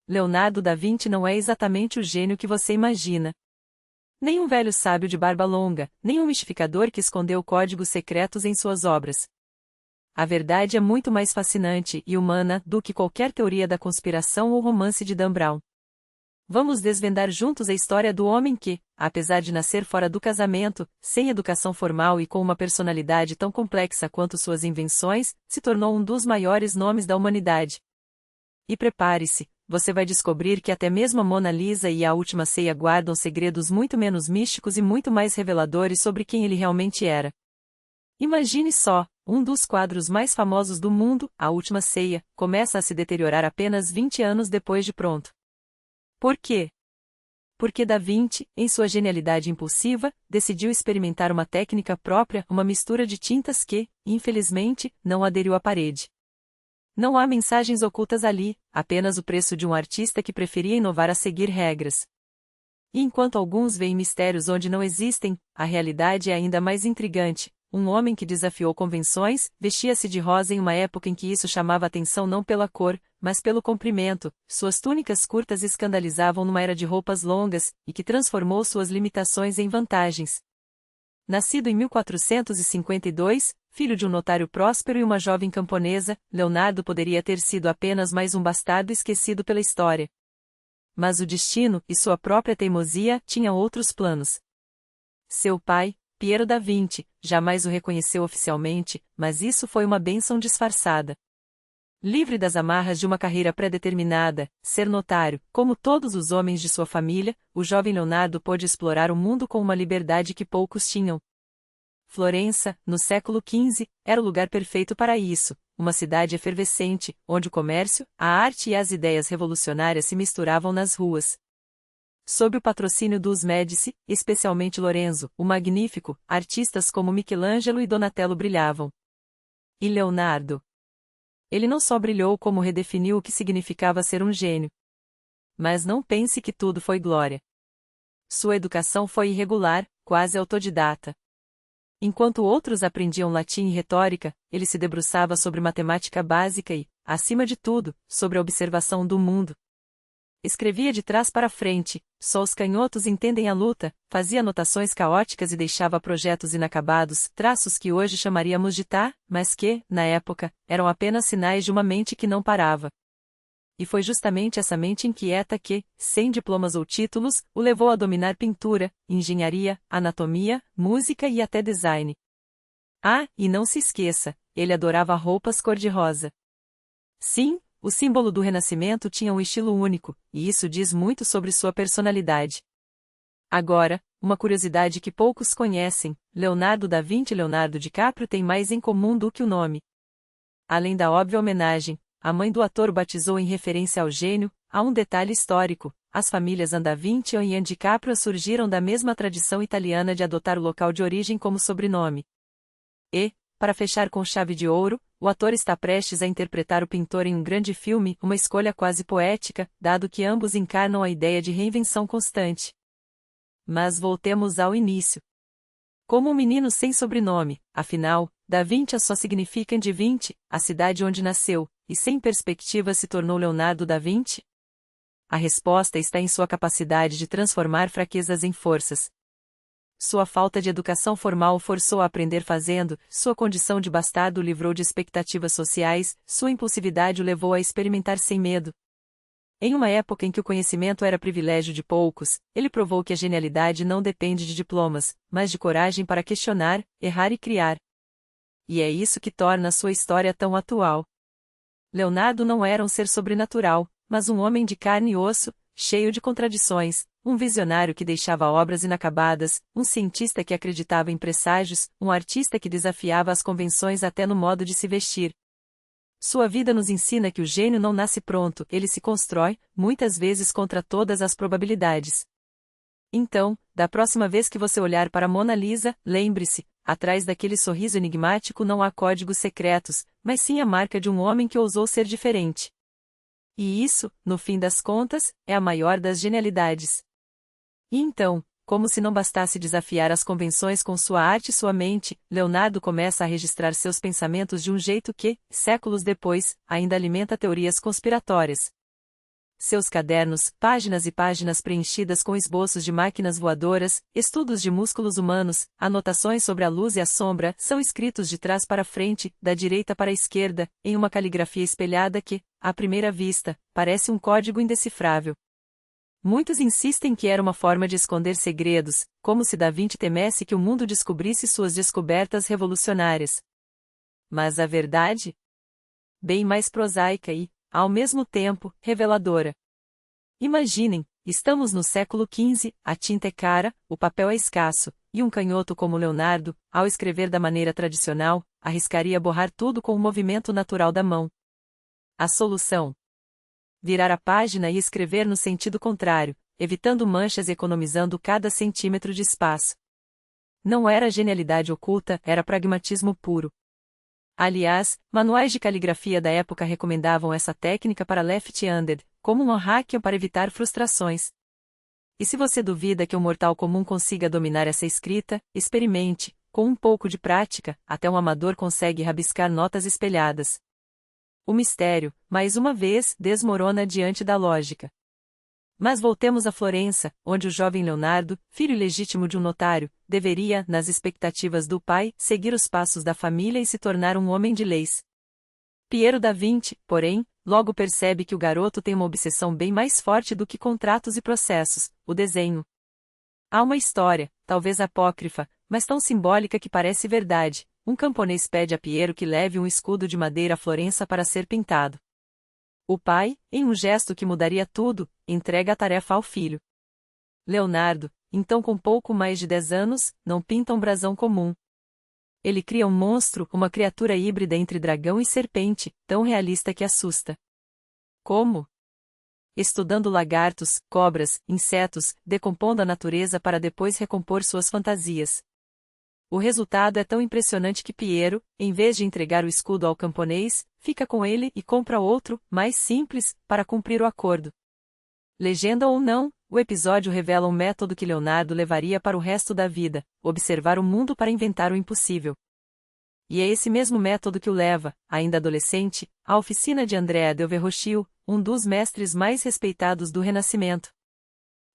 Leonardo da Vinci não é exatamente o gênio que você imagina. Nem um velho sábio de barba longa, nem um mistificador que escondeu códigos secretos em suas obras. A verdade é muito mais fascinante e humana do que qualquer teoria da conspiração ou romance de Dan Brown. Vamos desvendar juntos a história do homem que, apesar de nascer fora do casamento, sem educação formal e com uma personalidade tão complexa quanto suas invenções, se tornou um dos maiores nomes da humanidade. E prepare-se, você vai descobrir que até mesmo a Mona Lisa e a Última Ceia guardam segredos muito menos místicos e muito mais reveladores sobre quem ele realmente era. Imagine só, um dos quadros mais famosos do mundo, A Última Ceia, começa a se deteriorar apenas 20 anos depois de pronto. Por quê? Porque Da Vinci, em sua genialidade impulsiva, decidiu experimentar uma técnica própria, uma mistura de tintas que, infelizmente, não aderiu à parede. Não há mensagens ocultas ali, apenas o preço de um artista que preferia inovar a seguir regras. E enquanto alguns veem mistérios onde não existem, a realidade é ainda mais intrigante. Um homem que desafiou convenções, vestia-se de rosa em uma época em que isso chamava atenção não pela cor, mas pelo comprimento, suas túnicas curtas escandalizavam numa era de roupas longas, e que transformou suas limitações em vantagens. Nascido em 1452, filho de um notário próspero e uma jovem camponesa, Leonardo poderia ter sido apenas mais um bastardo esquecido pela história. Mas o destino, e sua própria teimosia, tinham outros planos. Seu pai, Piero da Vinci, jamais o reconheceu oficialmente, mas isso foi uma bênção disfarçada. Livre das amarras de uma carreira pré-determinada, ser notário, como todos os homens de sua família, o jovem Leonardo pôde explorar o mundo com uma liberdade que poucos tinham. Florença, no século XV, era o lugar perfeito para isso, uma cidade efervescente, onde o comércio, a arte e as ideias revolucionárias se misturavam nas ruas. Sob o patrocínio dos Médici, especialmente Lorenzo, o Magnífico, artistas como Michelangelo e Donatello brilhavam. E Leonardo? Ele não só brilhou como redefiniu o que significava ser um gênio. Mas não pense que tudo foi glória. Sua educação foi irregular, quase autodidata. Enquanto outros aprendiam latim e retórica, ele se debruçava sobre matemática básica e, acima de tudo, sobre a observação do mundo. Escrevia de trás para frente, só os canhotos entendem a luta, fazia anotações caóticas e deixava projetos inacabados, traços que hoje chamaríamos de mas que, na época, eram apenas sinais de uma mente que não parava. E foi justamente essa mente inquieta que, sem diplomas ou títulos, o levou a dominar pintura, engenharia, anatomia, música e até design. E não se esqueça, ele adorava roupas cor-de-rosa. Sim, o símbolo do Renascimento tinha um estilo único, e isso diz muito sobre sua personalidade. Agora, uma curiosidade que poucos conhecem, Leonardo da Vinci e Leonardo DiCaprio têm mais em comum do que o nome. Além da óbvia homenagem, a mãe do ator o batizou em referência ao gênio, há um detalhe histórico, as famílias Da Vinci e DiCaprio surgiram da mesma tradição italiana de adotar o local de origem como sobrenome. E, para fechar com chave de ouro, o ator está prestes a interpretar o pintor em um grande filme, uma escolha quase poética, dado que ambos encarnam a ideia de reinvenção constante. Mas voltemos ao início. Como um menino sem sobrenome, afinal, Da Vinci só significa de Vinci, a cidade onde nasceu, e sem perspectiva se tornou Leonardo da Vinci? A resposta está em sua capacidade de transformar fraquezas em forças. Sua falta de educação formal o forçou a aprender fazendo, sua condição de bastardo o livrou de expectativas sociais, sua impulsividade o levou a experimentar sem medo. Em uma época em que o conhecimento era privilégio de poucos, ele provou que a genialidade não depende de diplomas, mas de coragem para questionar, errar e criar. E é isso que torna sua história tão atual. Leonardo não era um ser sobrenatural, mas um homem de carne e osso, cheio de contradições, um visionário que deixava obras inacabadas, um cientista que acreditava em presságios, um artista que desafiava as convenções até no modo de se vestir. Sua vida nos ensina que o gênio não nasce pronto, ele se constrói, muitas vezes contra todas as probabilidades. Então, da próxima vez que você olhar para Mona Lisa, lembre-se, atrás daquele sorriso enigmático não há códigos secretos, mas sim a marca de um homem que ousou ser diferente. E isso, no fim das contas, é a maior das genialidades. E então, como se não bastasse desafiar as convenções com sua arte e sua mente, Leonardo começa a registrar seus pensamentos de um jeito que, séculos depois, ainda alimenta teorias conspiratórias. Seus cadernos, páginas e páginas preenchidas com esboços de máquinas voadoras, estudos de músculos humanos, anotações sobre a luz e a sombra, são escritos de trás para frente, da direita para a esquerda, em uma caligrafia espelhada que, à primeira vista, parece um código indecifrável. Muitos insistem que era uma forma de esconder segredos, como se Da Vinci temesse que o mundo descobrisse suas descobertas revolucionárias. Mas a verdade? Bem mais prosaica e, ao mesmo tempo, reveladora. Imaginem, estamos no século XV, a tinta é cara, o papel é escasso, e um canhoto como Leonardo, ao escrever da maneira tradicional, arriscaria borrar tudo com o movimento natural da mão. A solução? Virar a página e escrever no sentido contrário, evitando manchas e economizando cada centímetro de espaço. Não era genialidade oculta, era pragmatismo puro. Aliás, manuais de caligrafia da época recomendavam essa técnica para left-handed, como um hack para evitar frustrações. E se você duvida que um mortal comum consiga dominar essa escrita, experimente, com um pouco de prática, até um amador consegue rabiscar notas espelhadas. O mistério, mais uma vez, desmorona diante da lógica. Mas voltemos a Florença, onde o jovem Leonardo, filho ilegítimo de um notário, deveria, nas expectativas do pai, seguir os passos da família e se tornar um homem de leis. Piero da Vinci, porém, logo percebe que o garoto tem uma obsessão bem mais forte do que contratos e processos: o desenho. Há uma história, talvez apócrifa, mas tão simbólica que parece verdade. Um camponês pede a Piero que leve um escudo de madeira a Florença para ser pintado. O pai, em um gesto que mudaria tudo, entrega a tarefa ao filho. Leonardo, então com pouco mais de 10 anos, não pinta um brasão comum. Ele cria um monstro, uma criatura híbrida entre dragão e serpente, tão realista que assusta. Como? Estudando lagartos, cobras, insetos, decompondo a natureza para depois recompor suas fantasias. O resultado é tão impressionante que Piero, em vez de entregar o escudo ao camponês, fica com ele e compra outro, mais simples, para cumprir o acordo. Legenda ou não, o episódio revela um método que Leonardo levaria para o resto da vida: observar o mundo para inventar o impossível. E é esse mesmo método que o leva, ainda adolescente, à oficina de Andrea del Verrocchio, um dos mestres mais respeitados do Renascimento.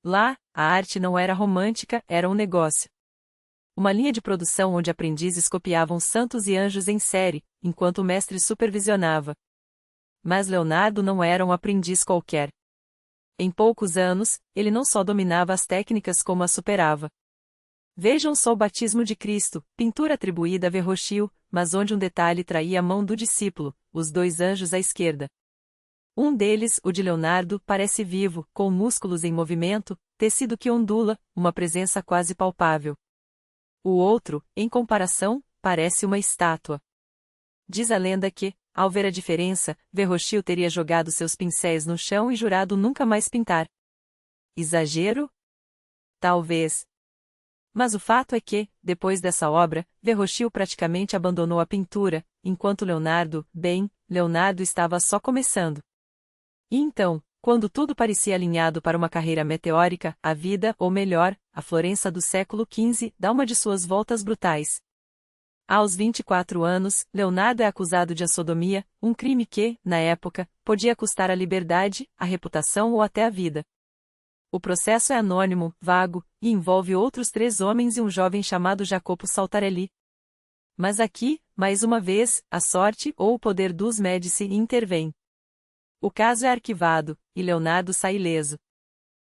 Lá, a arte não era romântica, era um negócio. Uma linha de produção onde aprendizes copiavam santos e anjos em série, enquanto o mestre supervisionava. Mas Leonardo não era um aprendiz qualquer. Em poucos anos, ele não só dominava as técnicas como as superava. Vejam só o batismo de Cristo, pintura atribuída a Verrocchio, mas onde um detalhe traía a mão do discípulo, os 2 anjos à esquerda. Um deles, o de Leonardo, parece vivo, com músculos em movimento, tecido que ondula, uma presença quase palpável. O outro, em comparação, parece uma estátua. Diz a lenda que, ao ver a diferença, Verrocchio teria jogado seus pincéis no chão e jurado nunca mais pintar. Exagero? Talvez. Mas o fato é que, depois dessa obra, Verrocchio praticamente abandonou a pintura, enquanto Leonardo estava só começando. E então, quando tudo parecia alinhado para uma carreira meteórica, a vida, ou melhor, a Florença do século XV, dá uma de suas voltas brutais. Aos 24 anos, Leonardo é acusado de sodomia, um crime que, na época, podia custar a liberdade, a reputação ou até a vida. O processo é anônimo, vago, e envolve outros 3 homens e um jovem chamado Jacopo Saltarelli. Mas aqui, mais uma vez, a sorte ou o poder dos Médici intervém. O caso é arquivado, e Leonardo sai ileso.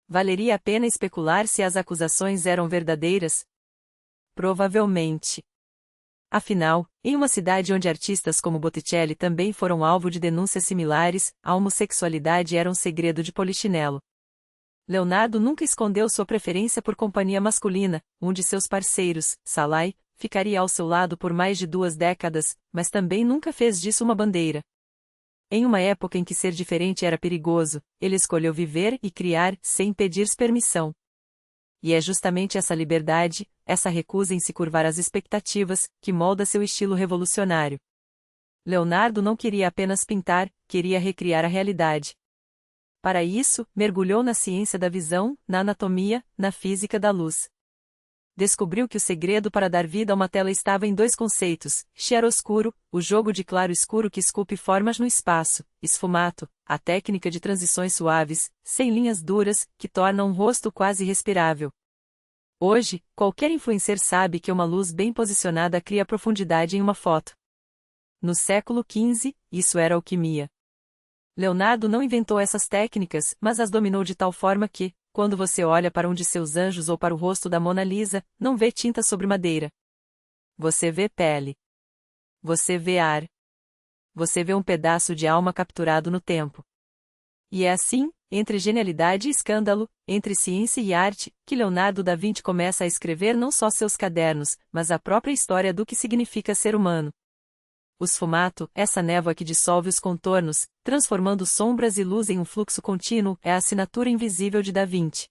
Valeria a pena especular se as acusações eram verdadeiras? Provavelmente. Afinal, em uma cidade onde artistas como Botticelli também foram alvo de denúncias similares, a homossexualidade era um segredo de polichinelo. Leonardo nunca escondeu sua preferência por companhia masculina, um de seus parceiros, Salai, ficaria ao seu lado por mais de 2 décadas, mas também nunca fez disso uma bandeira. Em uma época em que ser diferente era perigoso, ele escolheu viver e criar sem pedir permissão. E é justamente essa liberdade, essa recusa em se curvar às expectativas, que molda seu estilo revolucionário. Leonardo não queria apenas pintar, queria recriar a realidade. Para isso, mergulhou na ciência da visão, na anatomia, na física da luz. descobriu que o segredo para dar vida a uma tela estava em dois conceitos: chiaroscuro, o jogo de claro-escuro que esculpe formas no espaço, sfumato, a técnica de transições suaves, sem linhas duras, que tornam um rosto quase respirável. Hoje, qualquer influencer sabe que uma luz bem posicionada cria profundidade em uma foto. No século XV, isso era alquimia. Leonardo não inventou essas técnicas, mas as dominou de tal forma que, quando você olha para um de seus anjos ou para o rosto da Mona Lisa, não vê tinta sobre madeira. Você vê pele. Você vê ar. Você vê um pedaço de alma capturado no tempo. E é assim, entre genialidade e escândalo, entre ciência e arte, que Leonardo da Vinci começa a escrever não só seus cadernos, mas a própria história do que significa ser humano. O sfumato, essa névoa que dissolve os contornos, transformando sombras e luz em um fluxo contínuo, é a assinatura invisível de Da Vinci.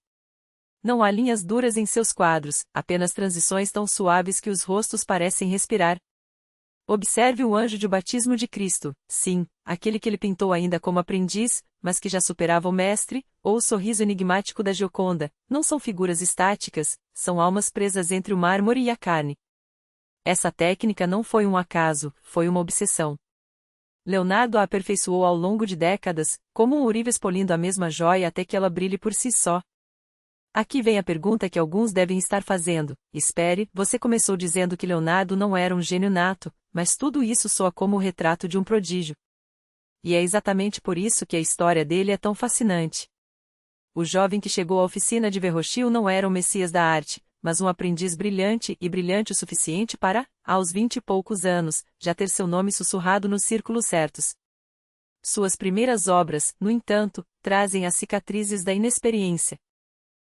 Não há linhas duras em seus quadros, apenas transições tão suaves que os rostos parecem respirar. Observe o anjo de batismo de Cristo, sim, aquele que ele pintou ainda como aprendiz, mas que já superava o mestre, ou o sorriso enigmático da Gioconda, não são figuras estáticas, são almas presas entre o mármore e a carne. Essa técnica não foi um acaso, foi uma obsessão. Leonardo a aperfeiçoou ao longo de décadas, como um ourives polindo a mesma joia até que ela brilhe por si só. Aqui vem a pergunta que alguns devem estar fazendo: espere, você começou dizendo que Leonardo não era um gênio nato, mas tudo isso soa como o retrato de um prodígio. E é exatamente por isso que a história dele é tão fascinante. O jovem que chegou à oficina de Verrocchio não era um messias da arte, mas um aprendiz brilhante e brilhante o suficiente para, aos 20 e poucos anos, já ter seu nome sussurrado nos círculos certos. Suas primeiras obras, no entanto, trazem as cicatrizes da inexperiência.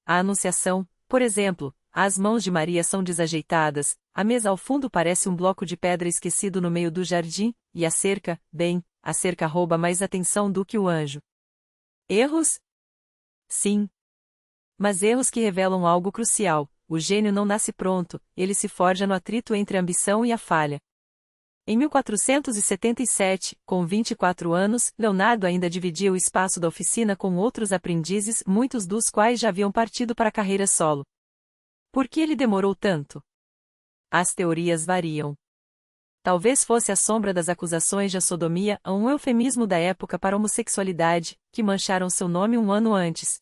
A Anunciação, por exemplo, as mãos de Maria são desajeitadas, a mesa ao fundo parece um bloco de pedra esquecido no meio do jardim, e a cerca, bem, a cerca rouba mais atenção do que o anjo. Erros? Sim. Mas erros que revelam algo crucial: o gênio não nasce pronto, ele se forja no atrito entre a ambição e a falha. Em 1477, com 24 anos, Leonardo ainda dividia o espaço da oficina com outros aprendizes, muitos dos quais já haviam partido para a carreira solo. Por que ele demorou tanto? As teorias variam. Talvez fosse a sombra das acusações de sodomia, um eufemismo da época para a homossexualidade, que mancharam seu nome um ano antes.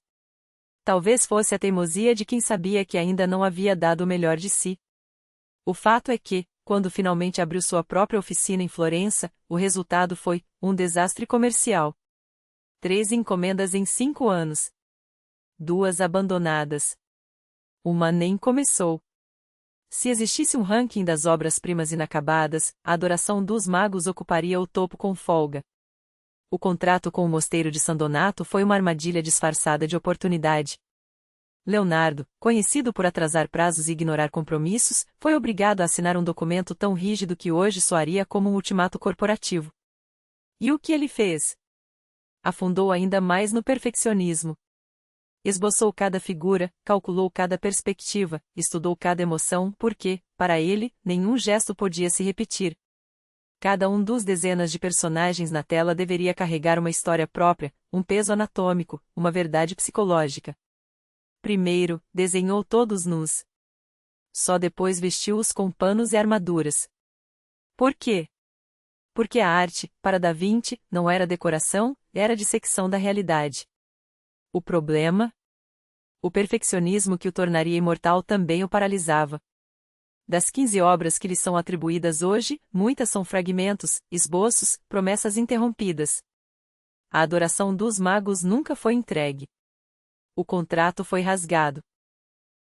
Talvez fosse a teimosia de quem sabia que ainda não havia dado o melhor de si. O fato é que, quando finalmente abriu sua própria oficina em Florença, o resultado foi um desastre comercial. 3 encomendas em 5 anos. 2 abandonadas. Uma nem começou. Se existisse um ranking das obras-primas inacabadas, a Adoração dos Magos ocuparia o topo com folga. O contrato com o mosteiro de San Donato foi uma armadilha disfarçada de oportunidade. Leonardo, conhecido por atrasar prazos e ignorar compromissos, foi obrigado a assinar um documento tão rígido que hoje soaria como um ultimato corporativo. E o que ele fez? Afundou ainda mais no perfeccionismo. Esboçou cada figura, calculou cada perspectiva, estudou cada emoção, porque, para ele, nenhum gesto podia se repetir. Cada um dos dezenas de personagens na tela deveria carregar uma história própria, um peso anatômico, uma verdade psicológica. Primeiro, desenhou todos nus. Só depois vestiu-os com panos e armaduras. Por quê? Porque a arte, para Da Vinci, não era decoração, era dissecção da realidade. O problema? O perfeccionismo que o tornaria imortal também o paralisava. Das 15 obras que lhe são atribuídas hoje, muitas são fragmentos, esboços, promessas interrompidas. A Adoração dos Magos nunca foi entregue. O contrato foi rasgado.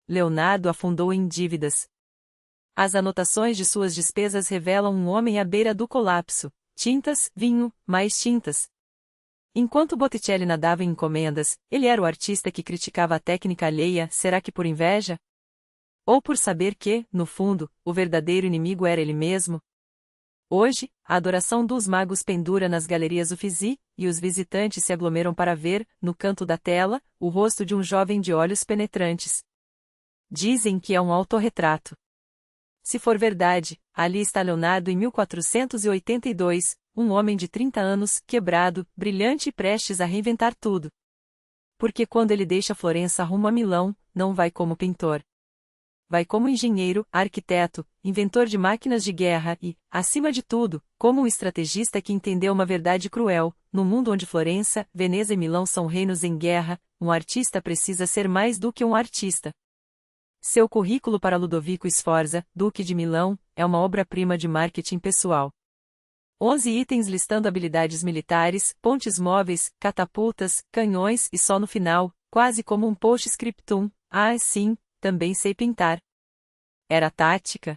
Leonardo afundou em dívidas. As anotações de suas despesas revelam um homem à beira do colapso: tintas, vinho, mais tintas. Enquanto Botticelli nadava em encomendas, ele era o artista que criticava a técnica alheia, será que por inveja? Ou por saber que, no fundo, o verdadeiro inimigo era ele mesmo? Hoje, a Adoração dos Magos pendura nas galerias Uffizi, e os visitantes se aglomeram para ver, no canto da tela, o rosto de um jovem de olhos penetrantes. Dizem que é um autorretrato. Se for verdade, ali está Leonardo em 1482, um homem de 30 anos, quebrado, brilhante e prestes a reinventar tudo. Porque quando ele deixa Florença rumo a Milão, não vai como pintor. vai como engenheiro, arquiteto, inventor de máquinas de guerra e, acima de tudo, como um estrategista que entendeu uma verdade cruel: no mundo onde Florença, Veneza e Milão são reinos em guerra, um artista precisa ser mais do que um artista. Seu currículo para Ludovico Sforza, Duque de Milão, é uma obra-prima de marketing pessoal. 11 itens listando habilidades militares, pontes móveis, catapultas, canhões e só no final, quase como um post-scriptum: ah, sim, também sei pintar. Era tática?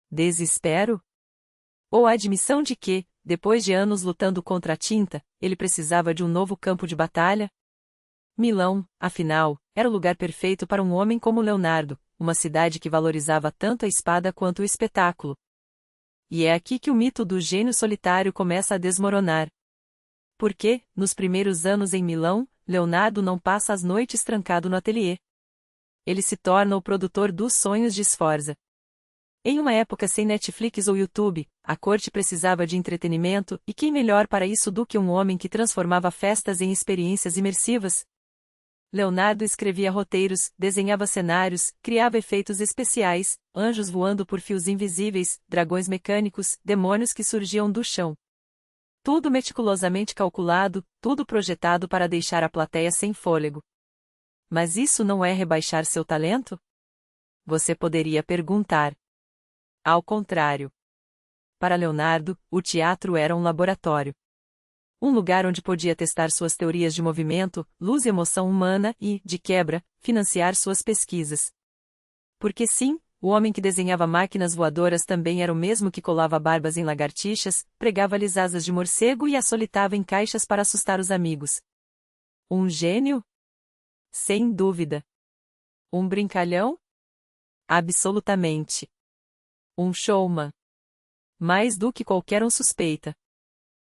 Desespero? Ou a admissão de que, depois de anos lutando contra a tinta, ele precisava de um novo campo de batalha? Milão, afinal, era o lugar perfeito para um homem como Leonardo, uma cidade que valorizava tanto a espada quanto o espetáculo. E é aqui que o mito do gênio solitário começa a desmoronar. Porque, nos primeiros anos em Milão, Leonardo não passa as noites trancado no ateliê. Ele se torna o produtor dos sonhos de Sforza. Em uma época sem Netflix ou YouTube, a corte precisava de entretenimento, e quem melhor para isso do que um homem que transformava festas em experiências imersivas? Leonardo escrevia roteiros, desenhava cenários, criava efeitos especiais, anjos voando por fios invisíveis, dragões mecânicos, demônios que surgiam do chão. Tudo meticulosamente calculado, tudo projetado para deixar a plateia sem fôlego. Mas isso não é rebaixar seu talento? Você poderia perguntar. Ao contrário. Para Leonardo, o teatro era um laboratório. Um lugar onde podia testar suas teorias de movimento, luz e emoção humana e, de quebra, financiar suas pesquisas. Porque sim, o homem que desenhava máquinas voadoras também era o mesmo que colava barbas em lagartixas, pregava-lhes asas de morcego e as solitava em caixas para assustar os amigos. Um gênio? Sem dúvida. Um brincalhão? Absolutamente. Um showman? Mais do que qualquer um suspeita.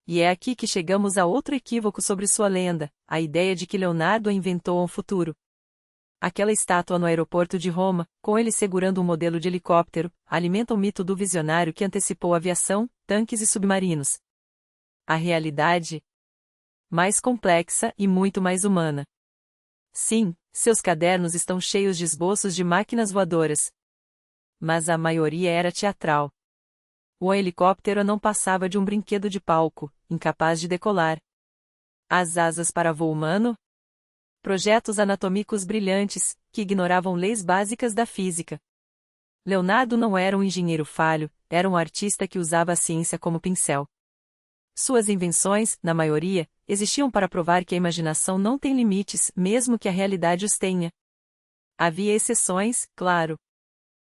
E é aqui que chegamos a outro equívoco sobre sua lenda, a ideia de que Leonardo inventou um futuro. Aquela estátua no aeroporto de Roma, com ele segurando um modelo de helicóptero, alimenta o mito do visionário que antecipou aviação, tanques e submarinos. A realidade? Mais complexa e muito mais humana. Sim, seus cadernos estão cheios de esboços de máquinas voadoras. Mas a maioria era teatral. O helicóptero não passava de um brinquedo de palco, incapaz de decolar. As asas para voo humano? Projetos anatômicos brilhantes, que ignoravam leis básicas da física. Leonardo não era um engenheiro falho, era um artista que usava a ciência como pincel. Suas invenções, na maioria, existiam para provar que a imaginação não tem limites, mesmo que a realidade os tenha. Havia exceções, claro.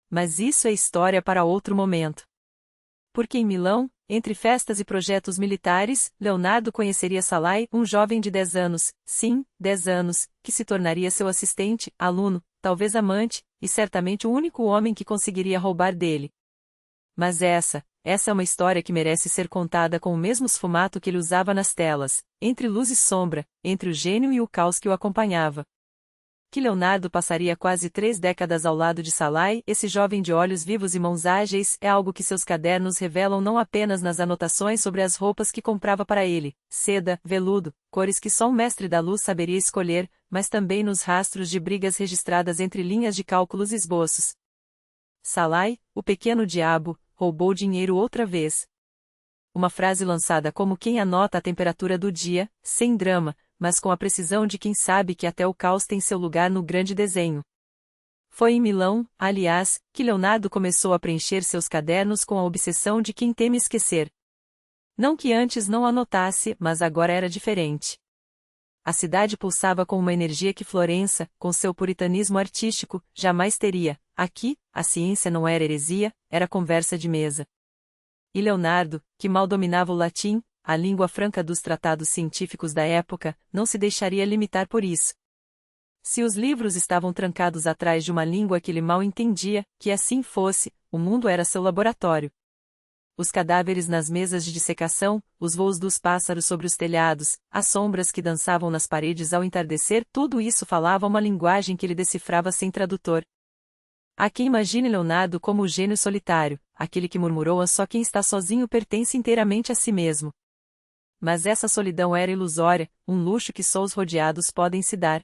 Mas isso é história para outro momento. Porque em Milão, entre festas e projetos militares, Leonardo conheceria Salai, um jovem de 10 anos, sim, 10 anos, que se tornaria seu assistente, aluno, talvez amante, e certamente o único homem que conseguiria roubar dele. Mas essa é uma história que merece ser contada com o mesmo esfumato que ele usava nas telas, entre luz e sombra, entre o gênio e o caos que o acompanhava. Que Leonardo passaria quase 3 décadas ao lado de Salai, esse jovem de olhos vivos e mãos ágeis, é algo que seus cadernos revelam não apenas nas anotações sobre as roupas que comprava para ele, seda, veludo, cores que só um mestre da luz saberia escolher, mas também nos rastros de brigas registradas entre linhas de cálculos e esboços. Salai, o pequeno diabo, roubou dinheiro outra vez. Uma frase lançada como quem anota a temperatura do dia, sem drama, mas com a precisão de quem sabe que até o caos tem seu lugar no grande desenho. Foi em Milão, aliás, que Leonardo começou a preencher seus cadernos com a obsessão de quem teme esquecer. Não que antes não anotasse, mas agora era diferente. A cidade pulsava com uma energia que Florença, com seu puritanismo artístico, jamais teria. Aqui, a ciência não era heresia, era conversa de mesa. E Leonardo, que mal dominava o latim, a língua franca dos tratados científicos da época, não se deixaria limitar por isso. Se os livros estavam trancados atrás de uma língua que ele mal entendia, que assim fosse, o mundo era seu laboratório. Os cadáveres nas mesas de dissecação, os voos dos pássaros sobre os telhados, as sombras que dançavam nas paredes ao entardecer, tudo isso falava uma linguagem que ele decifrava sem tradutor. Há quem imagine Leonardo como o gênio solitário, aquele que murmurou: só quem está sozinho pertence inteiramente a si mesmo. Mas essa solidão era ilusória, um luxo que só os rodeados podem se dar.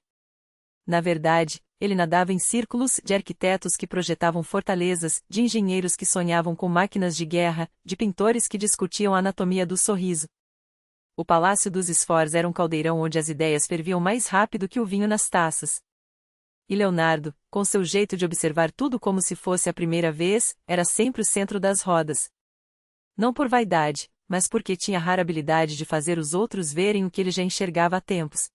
Na verdade, ele nadava em círculos de arquitetos que projetavam fortalezas, de engenheiros que sonhavam com máquinas de guerra, de pintores que discutiam a anatomia do sorriso. O Palácio dos Esforços era um caldeirão onde as ideias ferviam mais rápido que o vinho nas taças. E Leonardo, com seu jeito de observar tudo como se fosse a primeira vez, era sempre o centro das rodas. Não por vaidade, mas porque tinha a rara habilidade de fazer os outros verem o que ele já enxergava há tempos.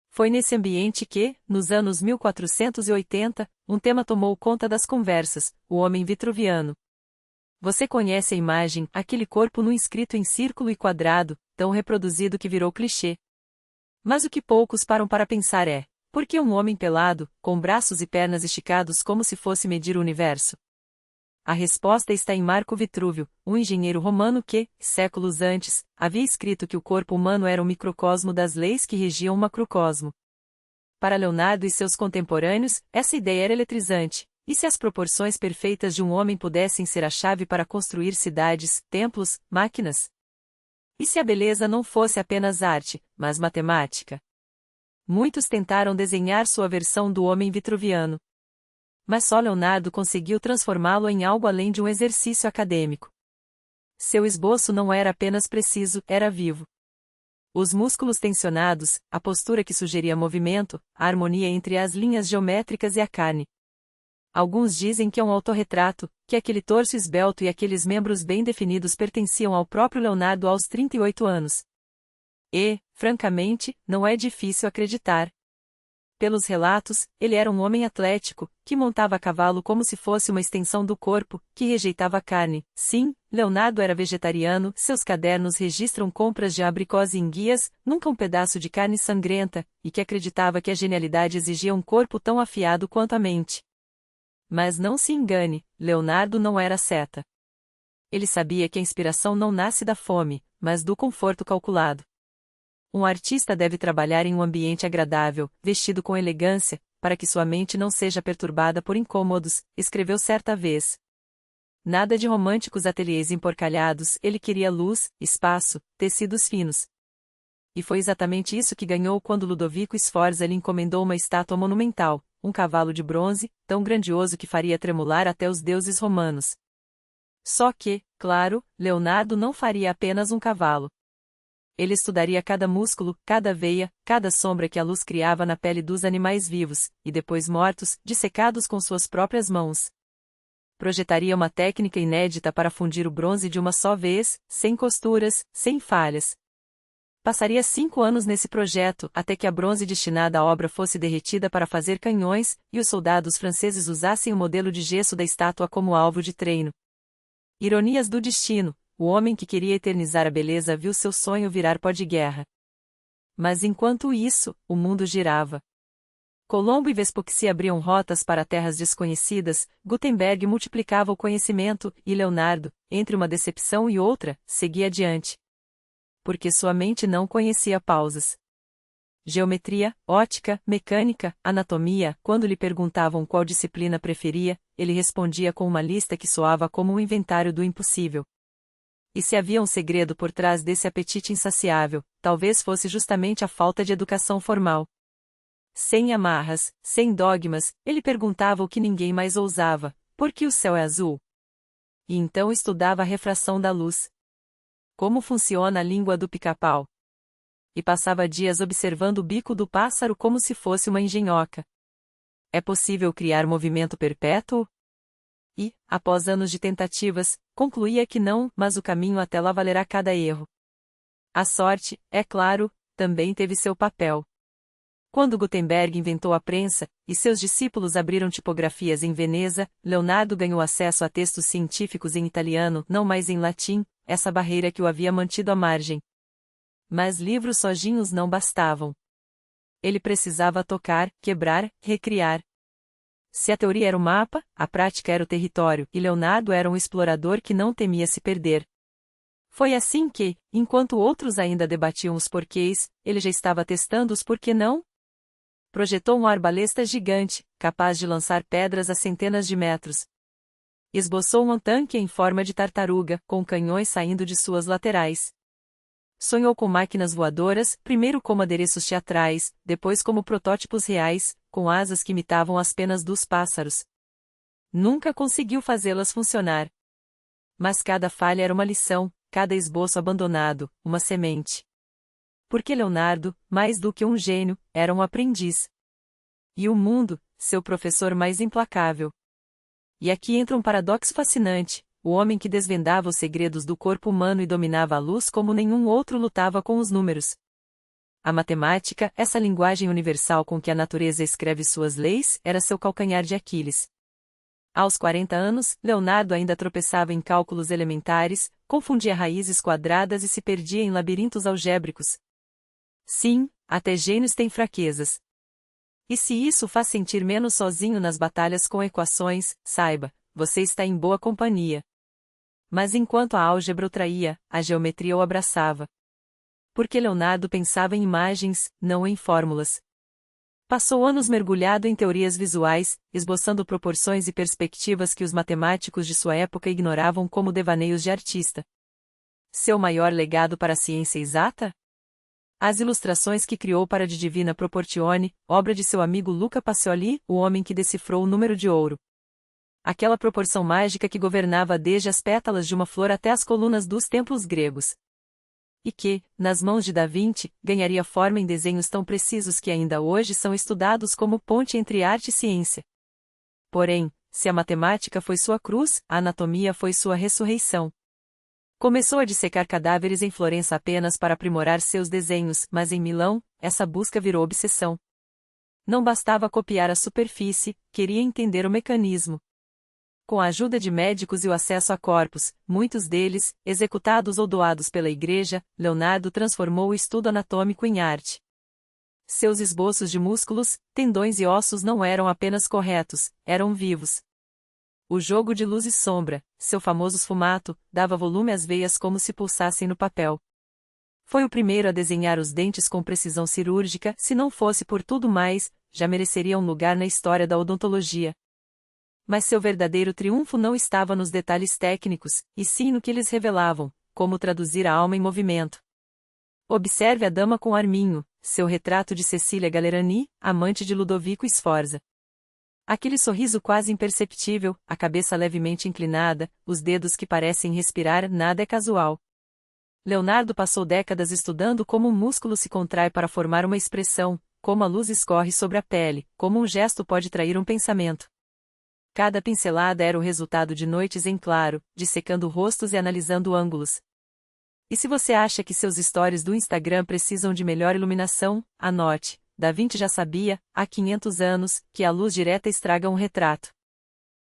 Foi nesse ambiente que, nos anos 1480, um tema tomou conta das conversas: o homem vitruviano. Você conhece a imagem, aquele corpo nu inscrito em círculo e quadrado, tão reproduzido que virou clichê. Mas o que poucos param para pensar é: por que um homem pelado, com braços e pernas esticados como se fosse medir o universo? A resposta está em Marco Vitrúvio, um engenheiro romano que, séculos antes, havia escrito que o corpo humano era um microcosmo das leis que regiam o macrocosmo. Para Leonardo e seus contemporâneos, essa ideia era eletrizante. E se as proporções perfeitas de um homem pudessem ser a chave para construir cidades, templos, máquinas? E se a beleza não fosse apenas arte, mas matemática? Muitos tentaram desenhar sua versão do homem vitruviano. Mas só Leonardo conseguiu transformá-lo em algo além de um exercício acadêmico. Seu esboço não era apenas preciso, era vivo. Os músculos tensionados, a postura que sugeria movimento, a harmonia entre as linhas geométricas e a carne. Alguns dizem que é um autorretrato, que aquele torso esbelto e aqueles membros bem definidos pertenciam ao próprio Leonardo aos 38 anos. E, francamente, não é difícil acreditar. Pelos relatos, ele era um homem atlético, que montava a cavalo como se fosse uma extensão do corpo, que rejeitava a carne. Sim, Leonardo era vegetariano, seus cadernos registram compras de abricose em guias, nunca um pedaço de carne sangrenta, e que acreditava que a genialidade exigia um corpo tão afiado quanto a mente. Mas não se engane, Leonardo não era seta. Ele sabia que a inspiração não nasce da fome, mas do conforto calculado. Um artista deve trabalhar em um ambiente agradável, vestido com elegância, para que sua mente não seja perturbada por incômodos, escreveu certa vez. Nada de românticos ateliês emporcalhados, ele queria luz, espaço, tecidos finos. E foi exatamente isso que ganhou quando Ludovico Sforza lhe encomendou uma estátua monumental, um cavalo de bronze, tão grandioso que faria tremular até os deuses romanos. Só que, claro, Leonardo não faria apenas um cavalo. Ele estudaria cada músculo, cada veia, cada sombra que a luz criava na pele dos animais vivos, e depois mortos, dissecados com suas próprias mãos. Projetaria uma técnica inédita para fundir o bronze de uma só vez, sem costuras, sem falhas. Passaria 5 anos nesse projeto, até que a bronze destinada à obra fosse derretida para fazer canhões, e os soldados franceses usassem o modelo de gesso da estátua como alvo de treino. Ironias do destino. O homem que queria eternizar a beleza viu seu sonho virar pó de guerra. Mas enquanto isso, o mundo girava. Colombo e Vespucci abriam rotas para terras desconhecidas, Gutenberg multiplicava o conhecimento, e Leonardo, entre uma decepção e outra, seguia adiante. Porque sua mente não conhecia pausas. Geometria, ótica, mecânica, anatomia, quando lhe perguntavam qual disciplina preferia, ele respondia com uma lista que soava como um inventário do impossível. E se havia um segredo por trás desse apetite insaciável, talvez fosse justamente a falta de educação formal. Sem amarras, sem dogmas, ele perguntava o que ninguém mais ousava: por que o céu é azul? E então estudava a refração da luz. Como funciona a língua do pica-pau? E passava dias observando o bico do pássaro como se fosse uma engenhoca. É possível criar movimento perpétuo? E, após anos de tentativas, concluía que não, mas o caminho até lá valerá cada erro. A sorte, é claro, também teve seu papel. Quando Gutenberg inventou a prensa, e seus discípulos abriram tipografias em Veneza, Leonardo ganhou acesso a textos científicos em italiano, não mais em latim, essa barreira que o havia mantido à margem. Mas livros sozinhos não bastavam. Ele precisava tocar, quebrar, recriar. Se a teoria era o mapa, a prática era o território, e Leonardo era um explorador que não temia se perder. Foi assim que, enquanto outros ainda debatiam os porquês, ele já estava testando os por que não? Projetou um arbalesta gigante, capaz de lançar pedras a centenas de metros. Esboçou um tanque em forma de tartaruga, com canhões saindo de suas laterais. Sonhou com máquinas voadoras, primeiro como adereços teatrais, depois como protótipos reais, com asas que imitavam as penas dos pássaros. Nunca conseguiu fazê-las funcionar. Mas cada falha era uma lição, cada esboço abandonado, uma semente. Porque Leonardo, mais do que um gênio, era um aprendiz. E o mundo, seu professor mais implacável. E aqui entra um paradoxo fascinante: o homem que desvendava os segredos do corpo humano e dominava a luz como nenhum outro lutava com os números. A matemática, essa linguagem universal com que a natureza escreve suas leis, era seu calcanhar de Aquiles. Aos 40 anos, Leonardo ainda tropeçava em cálculos elementares, confundia raízes quadradas e se perdia em labirintos algébricos. Sim, até gênios têm fraquezas. E se isso faz sentir menos sozinho nas batalhas com equações, saiba, você está em boa companhia. Mas enquanto a álgebra o traía, a geometria o abraçava. Porque Leonardo pensava em imagens, não em fórmulas. Passou anos mergulhado em teorias visuais, esboçando proporções e perspectivas que os matemáticos de sua época ignoravam como devaneios de artista. Seu maior legado para a ciência exata? As ilustrações que criou para De Divina Proportione, obra de seu amigo Luca Pacioli, o homem que decifrou o número de ouro. Aquela proporção mágica que governava desde as pétalas de uma flor até as colunas dos templos gregos. E que, nas mãos de Da Vinci, ganharia forma em desenhos tão precisos que ainda hoje são estudados como ponte entre arte e ciência. Porém, se a matemática foi sua cruz, a anatomia foi sua ressurreição. Começou a dissecar cadáveres em Florença apenas para aprimorar seus desenhos, mas em Milão, essa busca virou obsessão. Não bastava copiar a superfície, queria entender o mecanismo. Com a ajuda de médicos e o acesso a corpos, muitos deles, executados ou doados pela Igreja, Leonardo transformou o estudo anatômico em arte. Seus esboços de músculos, tendões e ossos não eram apenas corretos, eram vivos. O jogo de luz e sombra, seu famoso sfumato, dava volume às veias como se pulsassem no papel. Foi o primeiro a desenhar os dentes com precisão cirúrgica, se não fosse por tudo mais, já mereceria um lugar na história da odontologia. Mas seu verdadeiro triunfo não estava nos detalhes técnicos, e sim no que eles revelavam, como traduzir a alma em movimento. Observe a Dama com Arminho, seu retrato de Cecília Galerani, amante de Ludovico Sforza. Aquele sorriso quase imperceptível, a cabeça levemente inclinada, os dedos que parecem respirar, nada é casual. Leonardo passou décadas estudando como um músculo se contrai para formar uma expressão, como a luz escorre sobre a pele, como um gesto pode trair um pensamento. Cada pincelada era o resultado de noites em claro, dissecando rostos e analisando ângulos. E se você acha que seus stories do Instagram precisam de melhor iluminação, anote. Da Vinci já sabia, há 500 anos, que a luz direta estraga um retrato.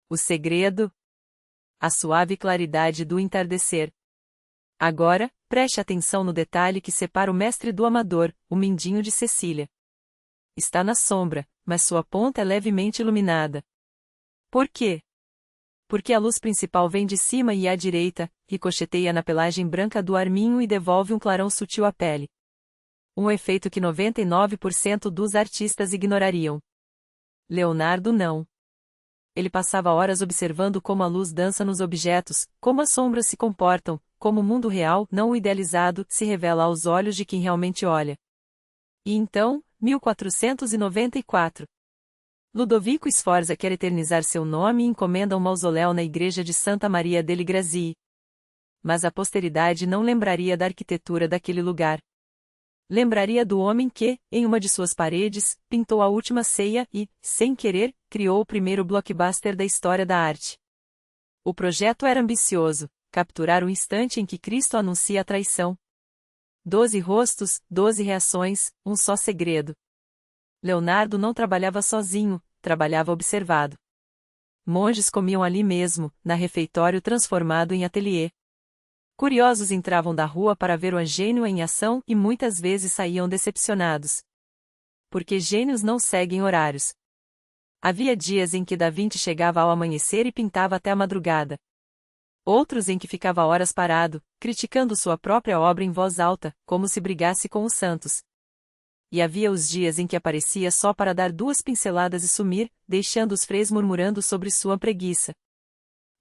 O segredo? A suave claridade do entardecer. Agora, preste atenção no detalhe que separa o mestre do amador, o mindinho de Cecília. Está na sombra, mas sua ponta é levemente iluminada. Por quê? Porque a luz principal vem de cima e à direita, ricocheteia na pelagem branca do arminho e devolve um clarão sutil à pele. Um efeito que 99% dos artistas ignorariam. Leonardo não. Ele passava horas observando como a luz dança nos objetos, como as sombras se comportam, como o mundo real, não o idealizado, se revela aos olhos de quem realmente olha. E então, 1494. Ludovico Sforza quer eternizar seu nome e encomenda um mausoléu na igreja de Santa Maria delle Grazie. Mas a posteridade não lembraria da arquitetura daquele lugar. Lembraria do homem que, em uma de suas paredes, pintou a Última Ceia e, sem querer, criou o primeiro blockbuster da história da arte. O projeto era ambicioso, capturar o instante em que Cristo anuncia a traição. 12 rostos, 12 reações, um só segredo. Leonardo não trabalhava sozinho, trabalhava observado. Monges comiam ali mesmo, na refeitório transformado em ateliê. Curiosos entravam da rua para ver o gênio em ação e muitas vezes saíam decepcionados. Porque gênios não seguem horários. Havia dias em que Da Vinci chegava ao amanhecer e pintava até a madrugada. Outros em que ficava horas parado, criticando sua própria obra em voz alta, como se brigasse com os santos. E havia os dias em que aparecia só para dar 2 pinceladas e sumir, deixando os freis murmurando sobre sua preguiça.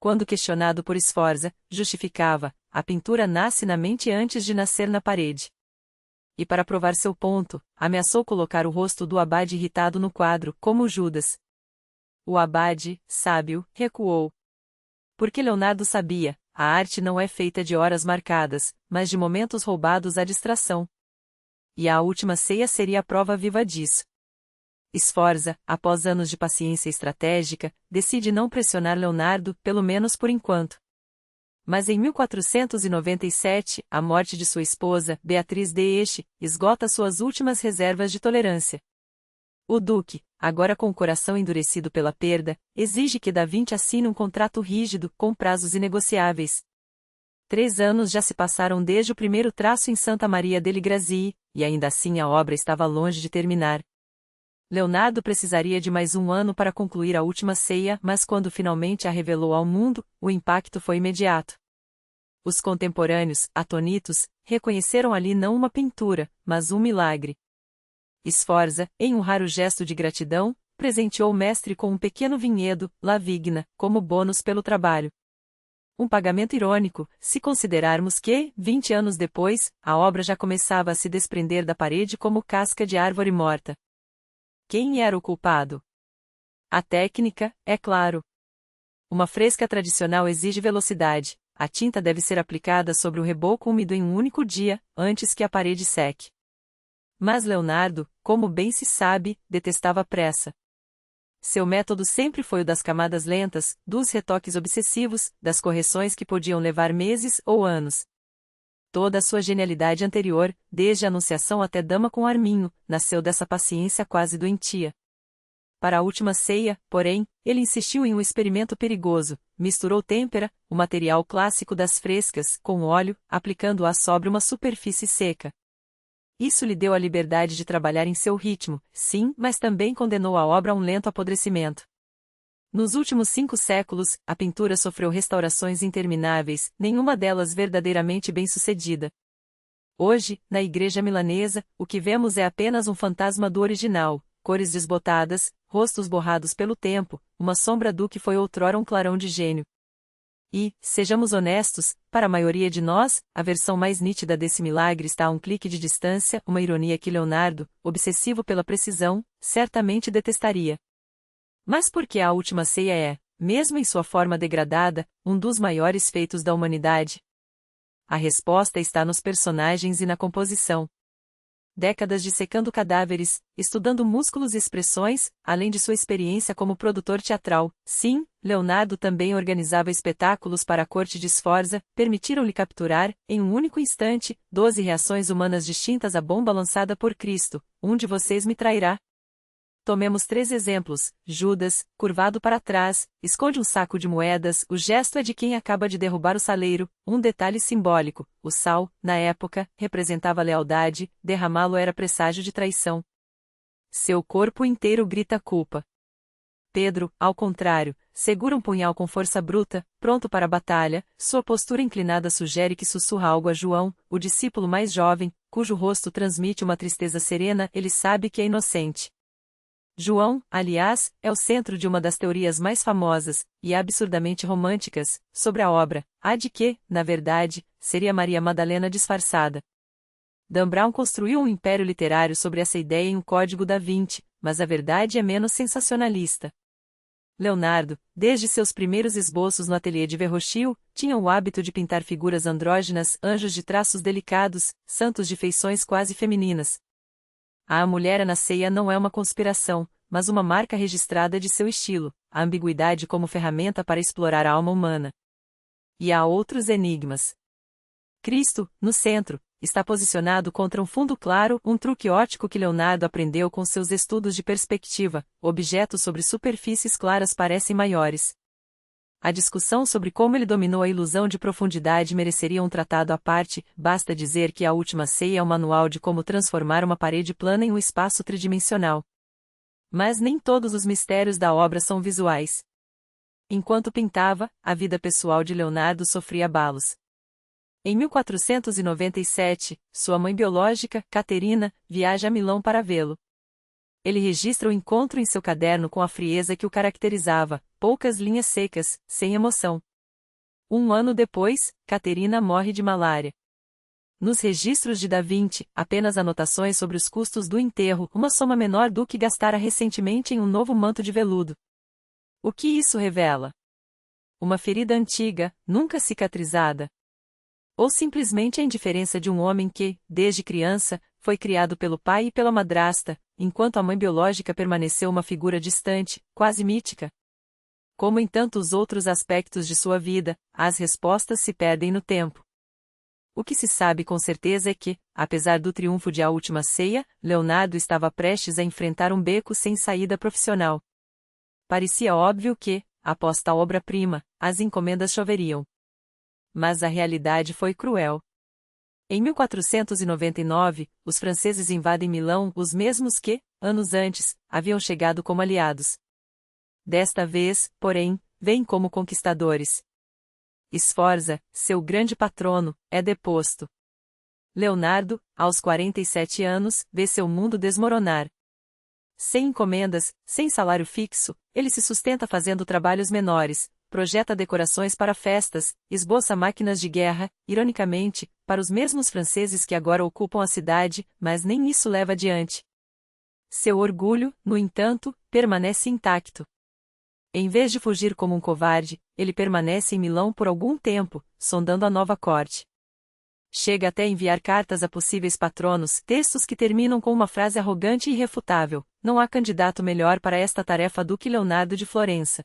Quando questionado por Sforza, justificava: a pintura nasce na mente antes de nascer na parede. E para provar seu ponto, ameaçou colocar o rosto do abade irritado no quadro, como Judas. O abade, sábio, recuou. Porque Leonardo sabia, a arte não é feita de horas marcadas, mas de momentos roubados à distração. E a última ceia seria a prova viva disso. Sforza, após anos de paciência estratégica, decide não pressionar Leonardo, pelo menos por enquanto. Mas em 1497, a morte de sua esposa, Beatriz de Este, esgota suas últimas reservas de tolerância. O duque, agora com o coração endurecido pela perda, exige que Da Vinci assine um contrato rígido, com prazos inegociáveis. 3 anos já se passaram desde o primeiro traço em Santa Maria delle Grazie, e ainda assim a obra estava longe de terminar. Leonardo precisaria de mais um ano para concluir a última ceia, mas quando finalmente a revelou ao mundo, o impacto foi imediato. Os contemporâneos, atônitos, reconheceram ali não uma pintura, mas um milagre. Sforza, em um raro gesto de gratidão, presenteou o mestre com um pequeno vinhedo, La Vigna, como bônus pelo trabalho. Um pagamento irônico, se considerarmos que, 20 anos depois, a obra já começava a se desprender da parede como casca de árvore morta. Quem era o culpado? A técnica, é claro. Uma fresca tradicional exige velocidade, a tinta deve ser aplicada sobre o reboco úmido em um único dia, antes que a parede seque. Mas Leonardo, como bem se sabe, detestava a pressa. Seu método sempre foi o das camadas lentas, dos retoques obsessivos, das correções que podiam levar meses ou anos. Toda a sua genialidade anterior, desde a Anunciação até Dama com Arminho, nasceu dessa paciência quase doentia. Para a última ceia, porém, ele insistiu em um experimento perigoso, misturou têmpera, o material clássico das frescas, com óleo, aplicando-a sobre uma superfície seca. Isso lhe deu a liberdade de trabalhar em seu ritmo, sim, mas também condenou a obra a um lento apodrecimento. Nos últimos 5 séculos, a pintura sofreu restaurações intermináveis, nenhuma delas verdadeiramente bem-sucedida. Hoje, na igreja milanesa, o que vemos é apenas um fantasma do original, cores desbotadas, rostos borrados pelo tempo, uma sombra do que foi outrora um clarão de gênio. E, sejamos honestos, para a maioria de nós, a versão mais nítida desse milagre está a um clique de distância, uma ironia que Leonardo, obsessivo pela precisão, certamente detestaria. Mas por que a última ceia é, mesmo em sua forma degradada, um dos maiores feitos da humanidade? A resposta está nos personagens e na composição. Décadas dissecando cadáveres, estudando músculos e expressões, além de sua experiência como produtor teatral, sim, Leonardo também organizava espetáculos para a corte de Sforza, permitiram-lhe capturar, em um único instante, 12 reações humanas distintas à bomba lançada por Cristo: um de vocês me trairá. Tomemos 3 exemplos. Judas, curvado para trás, esconde um saco de moedas, o gesto é de quem acaba de derrubar o saleiro, um detalhe simbólico, o sal, na época, representava lealdade, derramá-lo era presságio de traição. Seu corpo inteiro grita culpa. Pedro, ao contrário, segura um punhal com força bruta, pronto para a batalha, sua postura inclinada sugere que sussurra algo a João, o discípulo mais jovem, cujo rosto transmite uma tristeza serena, ele sabe que é inocente. João, aliás, é o centro de uma das teorias mais famosas, e absurdamente românticas, sobre a obra, a de que, na verdade, seria Maria Madalena disfarçada. Dan Brown construiu um império literário sobre essa ideia em O Código da Vinci, mas a verdade é menos sensacionalista. Leonardo, desde seus primeiros esboços no ateliê de Verrocchio, tinha o hábito de pintar figuras andrógenas, anjos de traços delicados, santos de feições quase femininas. A mulher na ceia não é uma conspiração, mas uma marca registrada de seu estilo, a ambiguidade como ferramenta para explorar a alma humana. E há outros enigmas. Cristo, no centro, está posicionado contra um fundo claro, um truque óptico que Leonardo aprendeu com seus estudos de perspectiva. Objetos sobre superfícies claras parecem maiores. A discussão sobre como ele dominou a ilusão de profundidade mereceria um tratado à parte, basta dizer que A Última Ceia é um manual de como transformar uma parede plana em um espaço tridimensional. Mas nem todos os mistérios da obra são visuais. Enquanto pintava, a vida pessoal de Leonardo sofria abalos. Em 1497, sua mãe biológica, Caterina, viaja a Milão para vê-lo. Ele registra o encontro em seu caderno com a frieza que o caracterizava, poucas linhas secas, sem emoção. Um ano depois, Caterina morre de malária. Nos registros de Da Vinci, apenas anotações sobre os custos do enterro, uma soma menor do que gastara recentemente em um novo manto de veludo. O que isso revela? Uma ferida antiga, nunca cicatrizada. Ou simplesmente a indiferença de um homem que, desde criança, foi criado pelo pai e pela madrasta, enquanto a mãe biológica permaneceu uma figura distante, quase mítica. Como em tantos outros aspectos de sua vida, as respostas se perdem no tempo. O que se sabe com certeza é que, apesar do triunfo de A Última Ceia, Leonardo estava prestes a enfrentar um beco sem saída profissional. Parecia óbvio que, após tal obra-prima, as encomendas choveriam. Mas a realidade foi cruel. Em 1499, os franceses invadem Milão, os mesmos que, anos antes, haviam chegado como aliados. Desta vez, porém, vêm como conquistadores. Sforza, seu grande patrono, é deposto. Leonardo, aos 47 anos, vê seu mundo desmoronar. Sem encomendas, sem salário fixo, ele se sustenta fazendo trabalhos menores, projeta decorações para festas, esboça máquinas de guerra, ironicamente, para os mesmos franceses que agora ocupam a cidade, mas nem isso leva adiante. Seu orgulho, no entanto, permanece intacto. Em vez de fugir como um covarde, ele permanece em Milão por algum tempo, sondando a nova corte. Chega até enviar cartas a possíveis patronos, textos que terminam com uma frase arrogante e irrefutável: não há candidato melhor para esta tarefa do que Leonardo de Florença.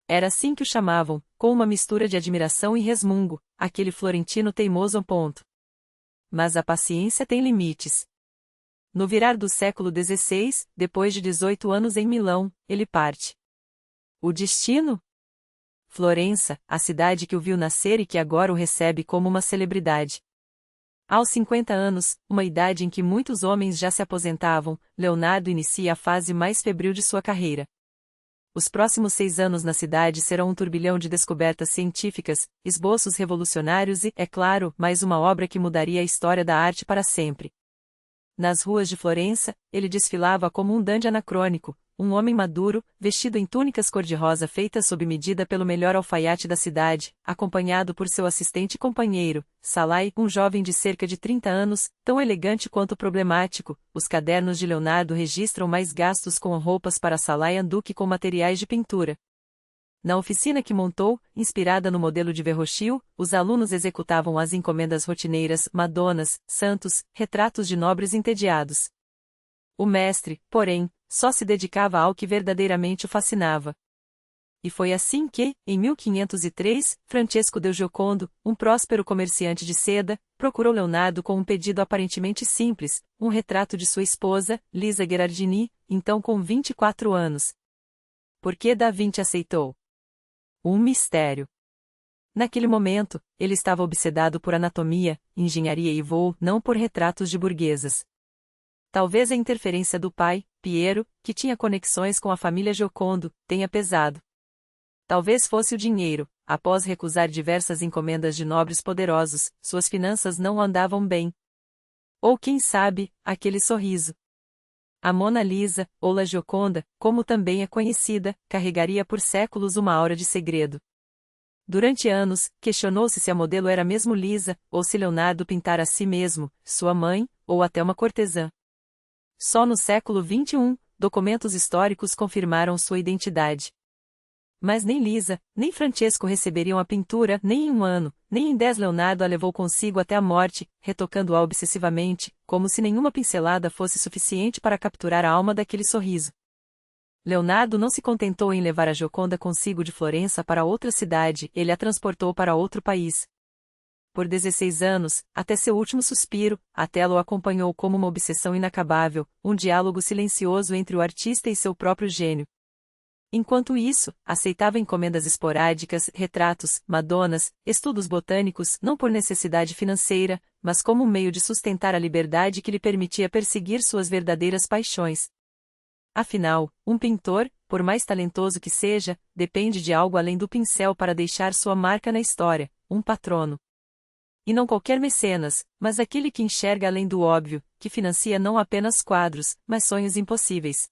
Era assim que o chamavam, com uma mistura de admiração e resmungo, aquele florentino teimoso. Mas a paciência tem limites. No virar do século XVI, depois de 18 anos em Milão, ele parte. O destino? Florença, a cidade que o viu nascer e que agora o recebe como uma celebridade. Aos 50 anos, uma idade em que muitos homens já se aposentavam, Leonardo inicia a fase mais febril de sua carreira. Os próximos 6 anos na cidade serão um turbilhão de descobertas científicas, esboços revolucionários e, é claro, mais uma obra que mudaria a história da arte para sempre. Nas ruas de Florença, ele desfilava como um dandy anacrônico, um homem maduro, vestido em túnicas cor-de-rosa feitas sob medida pelo melhor alfaiate da cidade, acompanhado por seu assistente e companheiro, Salai, um jovem de cerca de 30 anos, tão elegante quanto problemático. Os cadernos de Leonardo registram mais gastos com roupas para Salai do que com materiais de pintura. Na oficina que montou, inspirada no modelo de Verrocchio, os alunos executavam as encomendas rotineiras, madonas, santos, retratos de nobres entediados. O mestre, porém, só se dedicava ao que verdadeiramente o fascinava. E foi assim que, em 1503, Francesco del Giocondo, um próspero comerciante de seda, procurou Leonardo com um pedido aparentemente simples, um retrato de sua esposa, Lisa Gherardini, então com 24 anos. Por que Da Vinci aceitou? Um mistério. Naquele momento, ele estava obsedado por anatomia, engenharia e voo, não por retratos de burguesas. Talvez a interferência do pai, Piero, que tinha conexões com a família Giocondo, tenha pesado. Talvez fosse o dinheiro. Após recusar diversas encomendas de nobres poderosos, suas finanças não andavam bem. Ou quem sabe, aquele sorriso. A Mona Lisa, ou La Gioconda, como também é conhecida, carregaria por séculos uma aura de segredo. Durante anos, questionou-se se a modelo era mesmo Lisa, ou se Leonardo pintara a si mesmo, sua mãe, ou até uma cortesã. Só no século XXI, documentos históricos confirmaram sua identidade. Mas nem Lisa, nem Francesco receberiam a pintura, nem em um ano, nem em 10 Leonardo a levou consigo até a morte, retocando-a obsessivamente, como se nenhuma pincelada fosse suficiente para capturar a alma daquele sorriso. Leonardo não se contentou em levar a Gioconda consigo de Florença para outra cidade, ele a transportou para outro país. Por 16 anos, até seu último suspiro, a tela o acompanhou como uma obsessão inacabável, um diálogo silencioso entre o artista e seu próprio gênio. Enquanto isso, aceitava encomendas esporádicas, retratos, madonas, estudos botânicos, não por necessidade financeira, mas como um meio de sustentar a liberdade que lhe permitia perseguir suas verdadeiras paixões. Afinal, um pintor, por mais talentoso que seja, depende de algo além do pincel para deixar sua marca na história, um patrono. E não qualquer mecenas, mas aquele que enxerga além do óbvio, que financia não apenas quadros, mas sonhos impossíveis.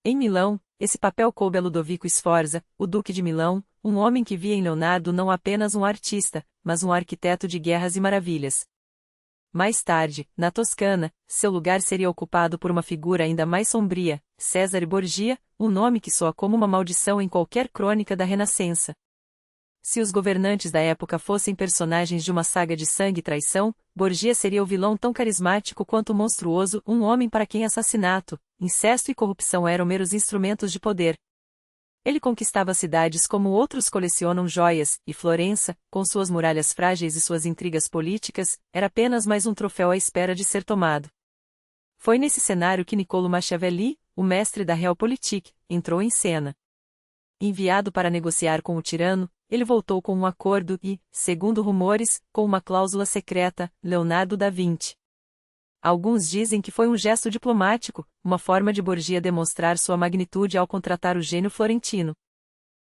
Em Milão, esse papel coube a Ludovico Sforza, o Duque de Milão, um homem que via em Leonardo não apenas um artista, mas um arquiteto de guerras e maravilhas. Mais tarde, na Toscana, seu lugar seria ocupado por uma figura ainda mais sombria, Cesare Borgia, um nome que soa como uma maldição em qualquer crônica da Renascença. Se os governantes da época fossem personagens de uma saga de sangue e traição, Borgia seria o vilão tão carismático quanto monstruoso, um homem para quem assassinato, incesto e corrupção eram meros instrumentos de poder. Ele conquistava cidades como outros colecionam joias, e Florença, com suas muralhas frágeis e suas intrigas políticas, era apenas mais um troféu à espera de ser tomado. Foi nesse cenário que Niccolo Machiavelli, o mestre da Realpolitik, entrou em cena. Enviado para negociar com o tirano, ele voltou com um acordo e, segundo rumores, com uma cláusula secreta, Leonardo da Vinci. Alguns dizem que foi um gesto diplomático, uma forma de Borgia demonstrar sua magnitude ao contratar o gênio florentino.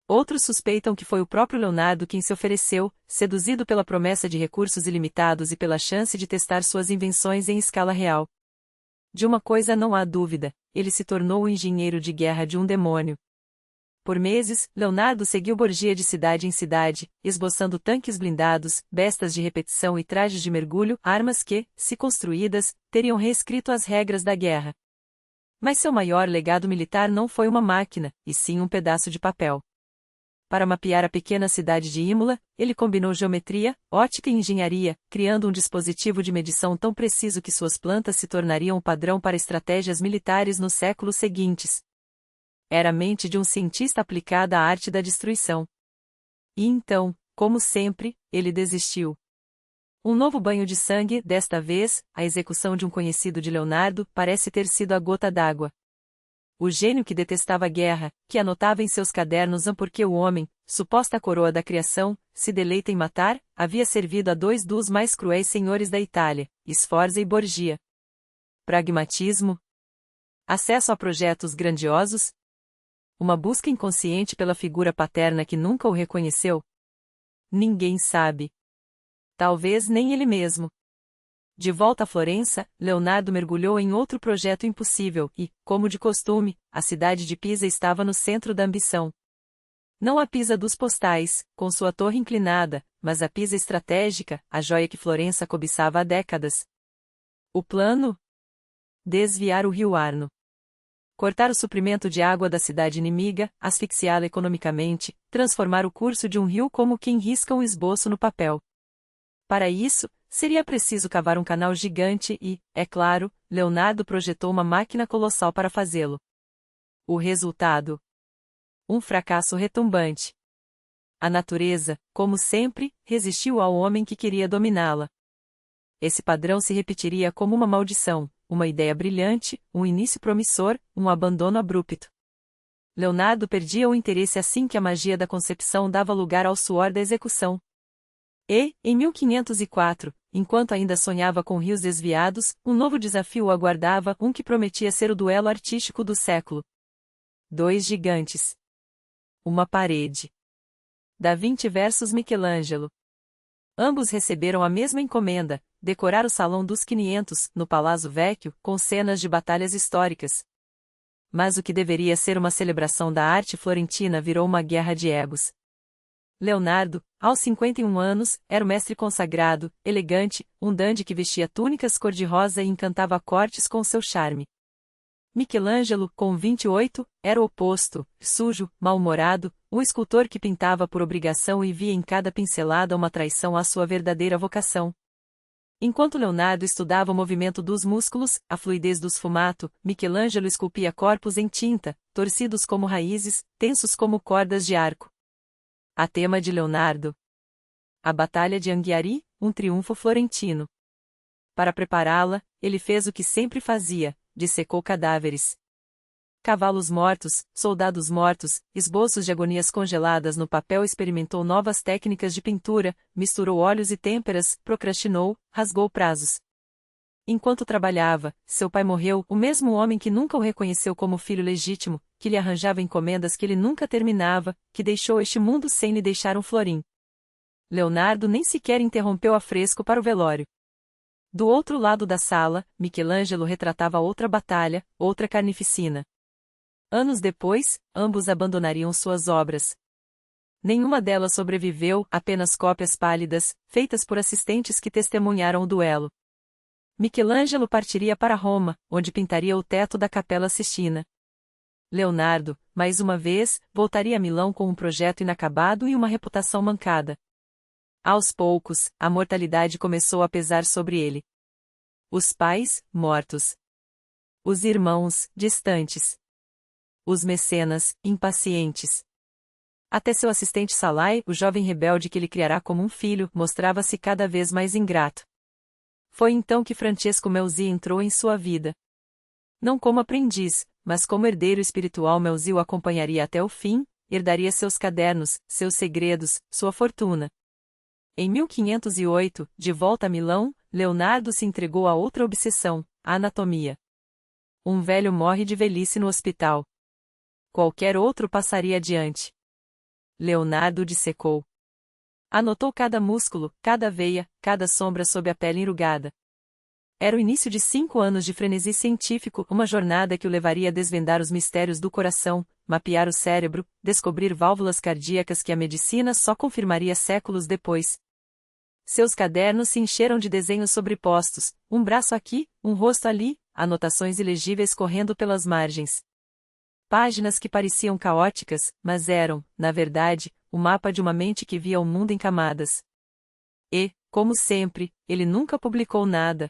Outros suspeitam que foi o próprio Leonardo quem se ofereceu, seduzido pela promessa de recursos ilimitados e pela chance de testar suas invenções em escala real. De uma coisa não há dúvida, ele se tornou o engenheiro de guerra de um demônio. Por meses, Leonardo seguiu Borgia de cidade em cidade, esboçando tanques blindados, bestas de repetição e trajes de mergulho, armas que, se construídas, teriam reescrito as regras da guerra. Mas seu maior legado militar não foi uma máquina, e sim um pedaço de papel. Para mapear a pequena cidade de Imola, ele combinou geometria, ótica e engenharia, criando um dispositivo de medição tão preciso que suas plantas se tornariam o padrão para estratégias militares nos séculos seguintes. Era a mente de um cientista aplicada à arte da destruição. E então, como sempre, ele desistiu. Um novo banho de sangue, desta vez, a execução de um conhecido de Leonardo, parece ter sido a gota d'água. O gênio que detestava a guerra, que anotava em seus cadernos porque o homem, suposta coroa da criação, se deleita em matar, havia servido a dois dos mais cruéis senhores da Itália, Sforza e Borgia. Pragmatismo? Acesso a projetos grandiosos? Uma busca inconsciente pela figura paterna que nunca o reconheceu? Ninguém sabe. Talvez nem ele mesmo. De volta a Florença, Leonardo mergulhou em outro projeto impossível e, como de costume, a cidade de Pisa estava no centro da ambição. Não a Pisa dos postais, com sua torre inclinada, mas a Pisa estratégica, a joia que Florença cobiçava há décadas. O plano? Desviar o rio Arno. Cortar o suprimento de água da cidade inimiga, asfixiá-la economicamente, transformar o curso de um rio como quem risca um esboço no papel. Para isso, seria preciso cavar um canal gigante e, é claro, Leonardo projetou uma máquina colossal para fazê-lo. O resultado? Um fracasso retumbante. A natureza, como sempre, resistiu ao homem que queria dominá-la. Esse padrão se repetiria como uma maldição. Uma ideia brilhante, um início promissor, um abandono abrupto. Leonardo perdia o interesse assim que a magia da concepção dava lugar ao suor da execução. E, em 1504, enquanto ainda sonhava com rios desviados, um novo desafio o aguardava, um que prometia ser o duelo artístico do século. Dois gigantes. Uma parede. Da Vinci versus Michelangelo. Ambos receberam a mesma encomenda, decorar o Salão dos 500, no Palazzo Vecchio, com cenas de batalhas históricas. Mas o que deveria ser uma celebração da arte florentina virou uma guerra de egos. Leonardo, aos 51 anos, era o mestre consagrado, elegante, um dandy que vestia túnicas cor-de-rosa e encantava cortes com seu charme. Michelangelo, com 28, era o oposto, sujo, mal-humorado, um escultor que pintava por obrigação e via em cada pincelada uma traição à sua verdadeira vocação. Enquanto Leonardo estudava o movimento dos músculos, a fluidez do sfumato, Michelangelo esculpia corpos em tinta, torcidos como raízes, tensos como cordas de arco. A tema de Leonardo. A Batalha de Anghiari, um triunfo florentino. Para prepará-la, ele fez o que sempre fazia, dissecou cadáveres. Cavalos mortos, soldados mortos, esboços de agonias congeladas no papel, experimentou novas técnicas de pintura, misturou óleos e têmperas, procrastinou, rasgou prazos. Enquanto trabalhava, seu pai morreu, o mesmo homem que nunca o reconheceu como filho legítimo, que lhe arranjava encomendas que ele nunca terminava, que deixou este mundo sem lhe deixar um florim. Leonardo nem sequer interrompeu a fresco para o velório. Do outro lado da sala, Michelangelo retratava outra batalha, outra carnificina. Anos depois, ambos abandonariam suas obras. Nenhuma delas sobreviveu, apenas cópias pálidas, feitas por assistentes que testemunharam o duelo. Michelangelo partiria para Roma, onde pintaria o teto da Capela Sistina. Leonardo, mais uma vez, voltaria a Milão com um projeto inacabado e uma reputação mancada. Aos poucos, a mortalidade começou a pesar sobre ele. Os pais, mortos. Os irmãos, distantes. Os mecenas, impacientes. Até seu assistente Salai, o jovem rebelde que ele criará como um filho, mostrava-se cada vez mais ingrato. Foi então que Francesco Melzi entrou em sua vida. Não como aprendiz, mas como herdeiro espiritual. Melzi o acompanharia até o fim, herdaria seus cadernos, seus segredos, sua fortuna. Em 1508, de volta a Milão, Leonardo se entregou a outra obsessão, a anatomia. Um velho morre de velhice no hospital. Qualquer outro passaria adiante. Leonardo dissecou. Anotou cada músculo, cada veia, cada sombra sob a pele enrugada. Era o início de 5 anos de frenesi científico, uma jornada que o levaria a desvendar os mistérios do coração, mapear o cérebro, descobrir válvulas cardíacas que a medicina só confirmaria séculos depois. Seus cadernos se encheram de desenhos sobrepostos, um braço aqui, um rosto ali, anotações ilegíveis correndo pelas margens. Páginas que pareciam caóticas, mas eram, na verdade, o mapa de uma mente que via o mundo em camadas. E, como sempre, ele nunca publicou nada.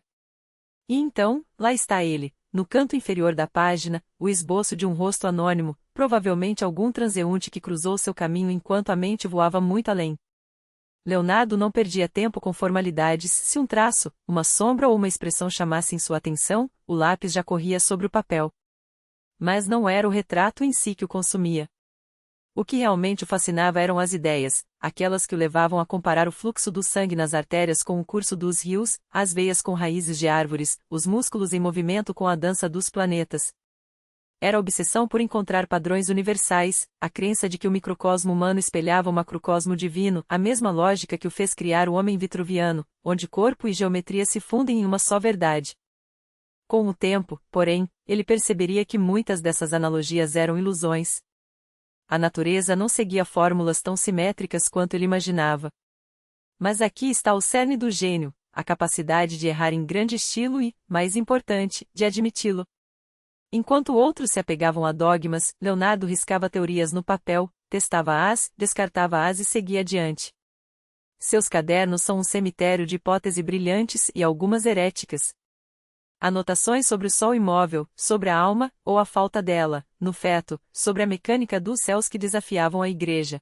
E então, lá está ele, no canto inferior da página, o esboço de um rosto anônimo, provavelmente algum transeunte que cruzou seu caminho enquanto a mente voava muito além. Leonardo não perdia tempo com formalidades. Se um traço, uma sombra ou uma expressão chamassem sua atenção, o lápis já corria sobre o papel. Mas não era o retrato em si que o consumia. O que realmente o fascinava eram as ideias, aquelas que o levavam a comparar o fluxo do sangue nas artérias com o curso dos rios, as veias com raízes de árvores, os músculos em movimento com a dança dos planetas. Era a obsessão por encontrar padrões universais, a crença de que o microcosmo humano espelhava o macrocosmo divino, a mesma lógica que o fez criar o homem vitruviano, onde corpo e geometria se fundem em uma só verdade. Com o tempo, porém, ele perceberia que muitas dessas analogias eram ilusões. A natureza não seguia fórmulas tão simétricas quanto ele imaginava. Mas aqui está o cerne do gênio, a capacidade de errar em grande estilo e, mais importante, de admiti-lo. Enquanto outros se apegavam a dogmas, Leonardo riscava teorias no papel, testava-as, descartava-as e seguia adiante. Seus cadernos são um cemitério de hipóteses brilhantes e algumas heréticas. Anotações sobre o sol imóvel, sobre a alma, ou a falta dela, no feto, sobre a mecânica dos céus que desafiavam a igreja.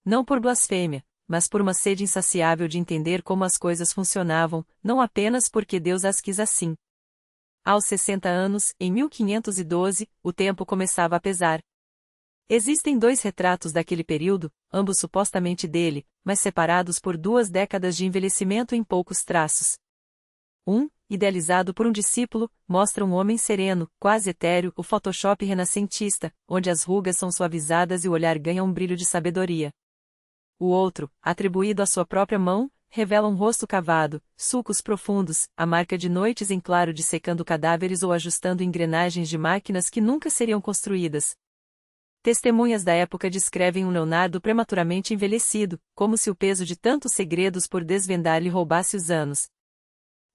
Não por blasfêmia, mas por uma sede insaciável de entender como as coisas funcionavam, não apenas porque Deus as quis assim. Aos 60 anos, em 1512, o tempo começava a pesar. Existem 2 retratos daquele período, ambos supostamente dele, mas separados por 2 décadas de envelhecimento em poucos traços. Um, idealizado por um discípulo, mostra um homem sereno, quase etéreo, o Photoshop renascentista, onde as rugas são suavizadas e o olhar ganha um brilho de sabedoria. O outro, atribuído à sua própria mão, revela um rosto cavado, sulcos profundos, a marca de noites em claro dissecando cadáveres ou ajustando engrenagens de máquinas que nunca seriam construídas. Testemunhas da época descrevem um Leonardo prematuramente envelhecido, como se o peso de tantos segredos por desvendar lhe roubasse os anos.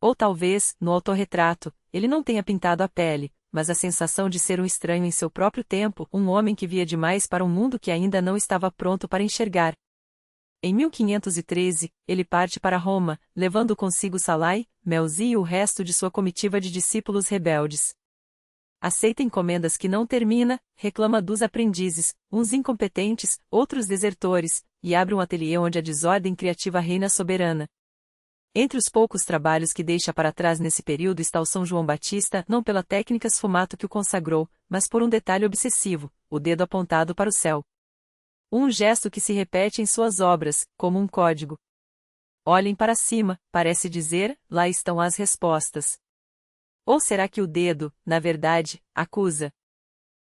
Ou talvez, no autorretrato, ele não tenha pintado a pele, mas a sensação de ser um estranho em seu próprio tempo, um homem que via demais para um mundo que ainda não estava pronto para enxergar. Em 1513, ele parte para Roma, levando consigo Salai, Melzi e o resto de sua comitiva de discípulos rebeldes. Aceita encomendas que não termina, reclama dos aprendizes, uns incompetentes, outros desertores, e abre um ateliê onde a desordem criativa reina soberana. Entre os poucos trabalhos que deixa para trás nesse período está o São João Batista, não pela técnica sfumato que o consagrou, mas por um detalhe obsessivo, o dedo apontado para o céu. Um gesto que se repete em suas obras, como um código. Olhem para cima, parece dizer, lá estão as respostas. Ou será que o dedo, na verdade, acusa?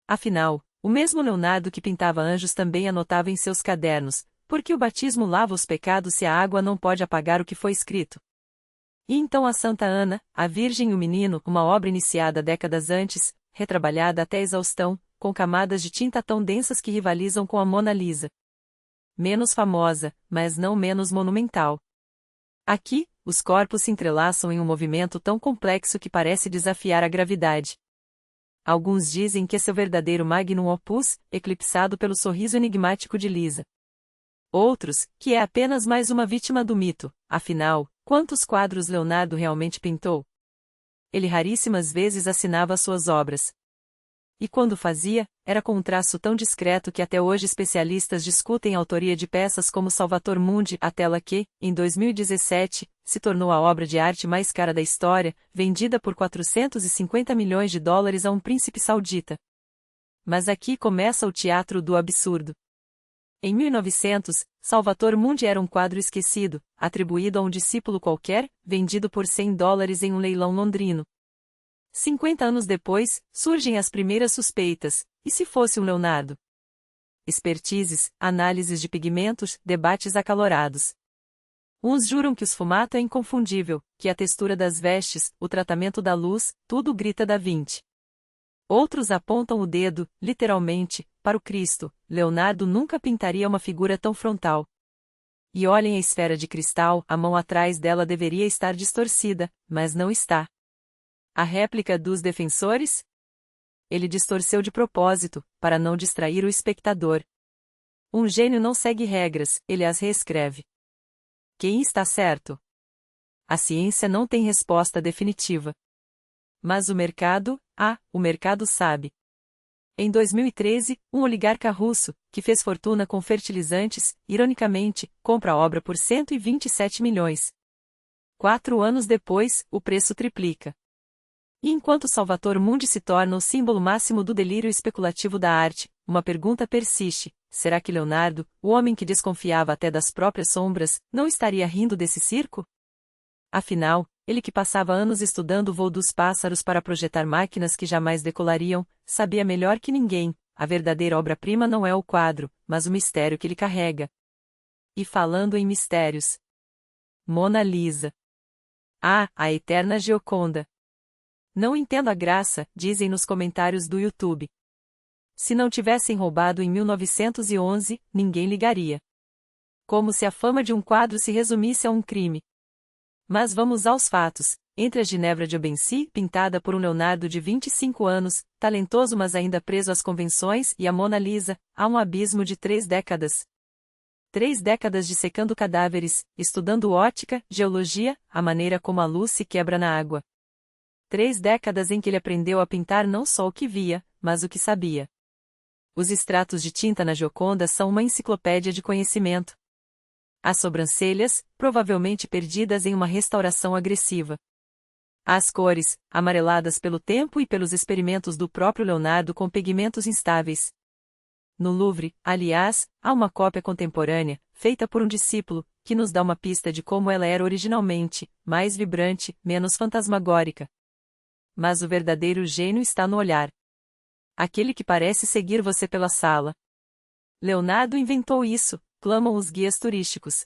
Afinal, o mesmo Leonardo que pintava anjos também anotava em seus cadernos, porque o batismo lava os pecados se a água não pode apagar o que foi escrito. E então a Santa Ana, a Virgem e o Menino, uma obra iniciada décadas antes, retrabalhada até a exaustão, com camadas de tinta tão densas que rivalizam com a Mona Lisa. Menos famosa, mas não menos monumental. Aqui, os corpos se entrelaçam em um movimento tão complexo que parece desafiar a gravidade. Alguns dizem que é seu verdadeiro magnum opus, eclipsado pelo sorriso enigmático de Lisa. Outros, que é apenas mais uma vítima do mito, afinal, quantos quadros Leonardo realmente pintou? Ele raríssimas vezes assinava suas obras. E quando fazia, era com um traço tão discreto que até hoje especialistas discutem a autoria de peças como Salvator Mundi, a tela que, em 2017, se tornou a obra de arte mais cara da história, vendida por 450 milhões de dólares a um príncipe saudita. Mas aqui começa o teatro do absurdo. Em 1900, Salvator Mundi era um quadro esquecido, atribuído a um discípulo qualquer, vendido por $100 em um leilão londrino. 50 anos depois, surgem as primeiras suspeitas, e se fosse um Leonardo? Expertises, análises de pigmentos, debates acalorados. Uns juram que o esfumato é inconfundível, que a textura das vestes, o tratamento da luz, tudo grita Da Vinci. Outros apontam o dedo, literalmente, para o Cristo. Leonardo nunca pintaria uma figura tão frontal. E olhem a esfera de cristal, a mão atrás dela deveria estar distorcida, mas não está. A réplica dos defensores? Ele distorceu de propósito, para não distrair o espectador. Um gênio não segue regras, ele as reescreve. Quem está certo? A ciência não tem resposta definitiva. Mas o mercado sabe. Em 2013, um oligarca russo, que fez fortuna com fertilizantes, ironicamente, compra a obra por 127 milhões. 4 anos depois, o preço triplica. E enquanto Salvator Mundi se torna o símbolo máximo do delírio especulativo da arte, uma pergunta persiste: será que Leonardo, o homem que desconfiava até das próprias sombras, não estaria rindo desse circo? Afinal, ele que passava anos estudando o voo dos pássaros para projetar máquinas que jamais decolariam, sabia melhor que ninguém: a verdadeira obra-prima não é o quadro, mas o mistério que ele carrega. E falando em mistérios, Mona Lisa. A eterna Gioconda. Não entendo a graça, dizem nos comentários do YouTube. Se não tivessem roubado em 1911, ninguém ligaria. Como se a fama de um quadro se resumisse a um crime. Mas vamos aos fatos. Entre a Ginevra de Aubency, pintada por um Leonardo de 25 anos, talentoso mas ainda preso às convenções, e a Mona Lisa, há um abismo de 3 décadas. 3 décadas dissecando cadáveres, estudando ótica, geologia, a maneira como a luz se quebra na água. 3 décadas em que ele aprendeu a pintar não só o que via, mas o que sabia. Os extratos de tinta na Gioconda são uma enciclopédia de conhecimento. As sobrancelhas, provavelmente perdidas em uma restauração agressiva. As cores, amareladas pelo tempo e pelos experimentos do próprio Leonardo com pigmentos instáveis. No Louvre, aliás, há uma cópia contemporânea, feita por um discípulo, que nos dá uma pista de como ela era originalmente, mais vibrante, menos fantasmagórica. Mas o verdadeiro gênio está no olhar. Aquele que parece seguir você pela sala. Leonardo inventou isso, clamam os guias turísticos.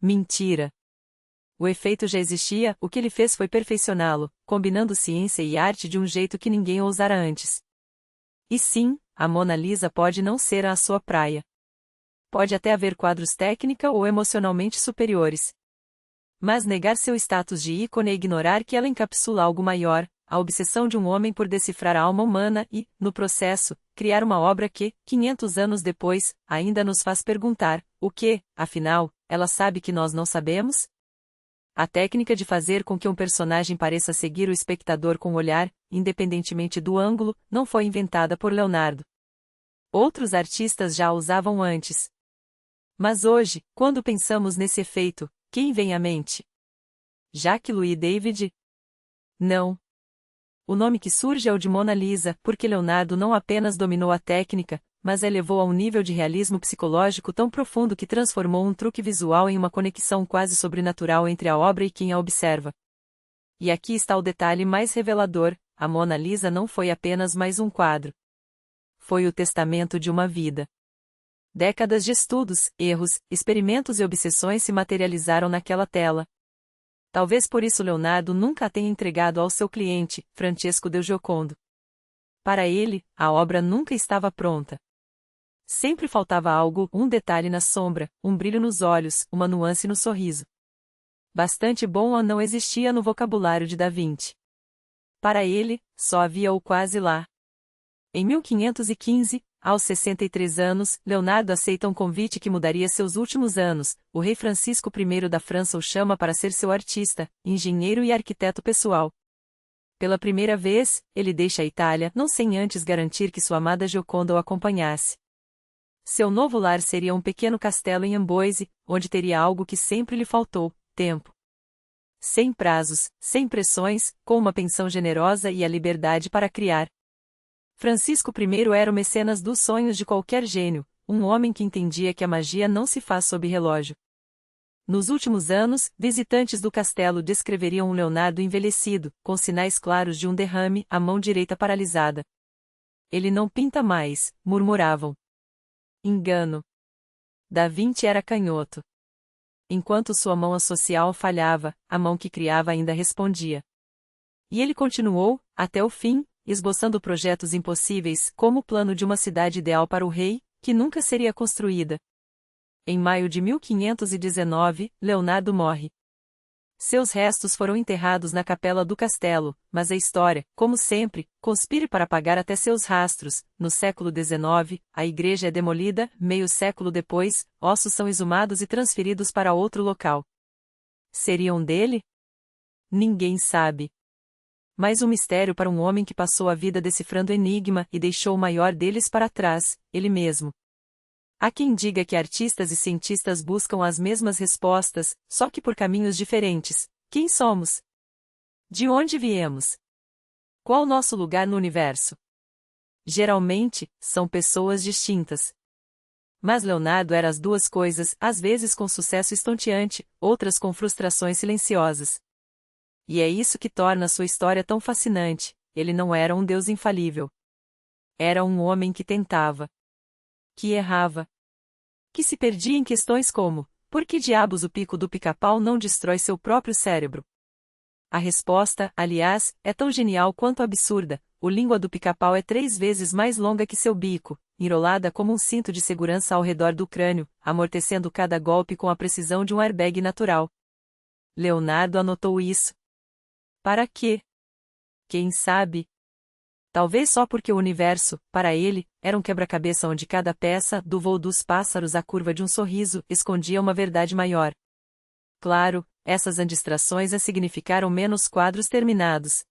Mentira! O efeito já existia, o que ele fez foi perfeccioná-lo, combinando ciência e arte de um jeito que ninguém ousara antes. E sim, a Mona Lisa pode não ser a sua praia. Pode até haver quadros técnica ou emocionalmente superiores. Mas negar seu status de ícone é ignorar que ela encapsula algo maior, a obsessão de um homem por decifrar a alma humana e, no processo, criar uma obra que, 500 anos depois, ainda nos faz perguntar: o que, afinal, ela sabe que nós não sabemos? A técnica de fazer com que um personagem pareça seguir o espectador com o olhar, independentemente do ângulo, não foi inventada por Leonardo. Outros artistas já a usavam antes. Mas hoje, quando pensamos nesse efeito, quem vem à mente? Jacques Louis David? Não. O nome que surge é o de Mona Lisa, porque Leonardo não apenas dominou a técnica, mas a elevou a um nível de realismo psicológico tão profundo que transformou um truque visual em uma conexão quase sobrenatural entre a obra e quem a observa. E aqui está o detalhe mais revelador: a Mona Lisa não foi apenas mais um quadro. Foi o testamento de uma vida. Décadas de estudos, erros, experimentos e obsessões se materializaram naquela tela. Talvez por isso Leonardo nunca a tenha entregado ao seu cliente, Francesco del Giocondo. Para ele, a obra nunca estava pronta. Sempre faltava algo, um detalhe na sombra, um brilho nos olhos, uma nuance no sorriso. Bastante bom não existia no vocabulário de Da Vinci. Para ele, só havia o quase lá. Em 1515, aos 63 anos, Leonardo aceita um convite que mudaria seus últimos anos. O rei Francisco I da França o chama para ser seu artista, engenheiro e arquiteto pessoal. Pela primeira vez, ele deixa a Itália, não sem antes garantir que sua amada Gioconda o acompanhasse. Seu novo lar seria um pequeno castelo em Amboise, onde teria algo que sempre lhe faltou: tempo. Sem prazos, sem pressões, com uma pensão generosa e a liberdade para criar. Francisco I era o mecenas dos sonhos de qualquer gênio, um homem que entendia que a magia não se faz sob relógio. Nos últimos anos, visitantes do castelo descreveriam um Leonardo envelhecido, com sinais claros de um derrame, a mão direita paralisada. Ele não pinta mais, murmuravam. Engano. Da Vinci era canhoto. Enquanto sua mão social falhava, a mão que criava ainda respondia. E ele continuou, até o fim, esboçando projetos impossíveis, como o plano de uma cidade ideal para o rei, que nunca seria construída. Em maio de 1519, Leonardo morre. Seus restos foram enterrados na capela do castelo, mas a história, como sempre, conspira para apagar até seus rastros. No século XIX, a igreja é demolida, meio século depois, ossos são exumados e transferidos para outro local. Seriam dele? Ninguém sabe. Mais um mistério para um homem que passou a vida decifrando enigma e deixou o maior deles para trás, ele mesmo. Há quem diga que artistas e cientistas buscam as mesmas respostas, só que por caminhos diferentes. Quem somos? De onde viemos? Qual nosso lugar no universo? Geralmente, são pessoas distintas. Mas Leonardo era as duas coisas, às vezes com sucesso estonteante, outras com frustrações silenciosas. E é isso que torna sua história tão fascinante: ele não era um deus infalível. Era um homem que tentava. Que errava. Que se perdia em questões como: por que diabos o pico do pica-pau não destrói seu próprio cérebro? A resposta, aliás, é tão genial quanto absurda: a língua do pica-pau é 3 vezes mais longa que seu bico, enrolada como um cinto de segurança ao redor do crânio, amortecendo cada golpe com a precisão de um airbag natural. Leonardo anotou isso. Para quê? Quem sabe? Talvez só porque o universo, para ele, era um quebra-cabeça onde cada peça, do voo dos pássaros à curva de um sorriso, escondia uma verdade maior. Claro, essas distrações a significaram menos quadros terminados.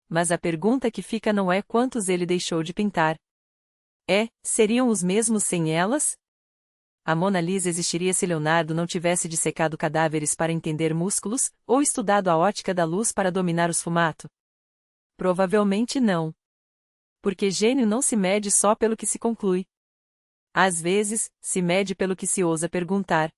Mas a pergunta que fica não é quantos ele deixou de pintar. Seriam os mesmos sem elas? A Mona Lisa existiria se Leonardo não tivesse dissecado cadáveres para entender músculos, ou estudado a ótica da luz para dominar o sfumato? Provavelmente não. Porque gênio não se mede só pelo que se conclui. Às vezes, se mede pelo que se ousa perguntar.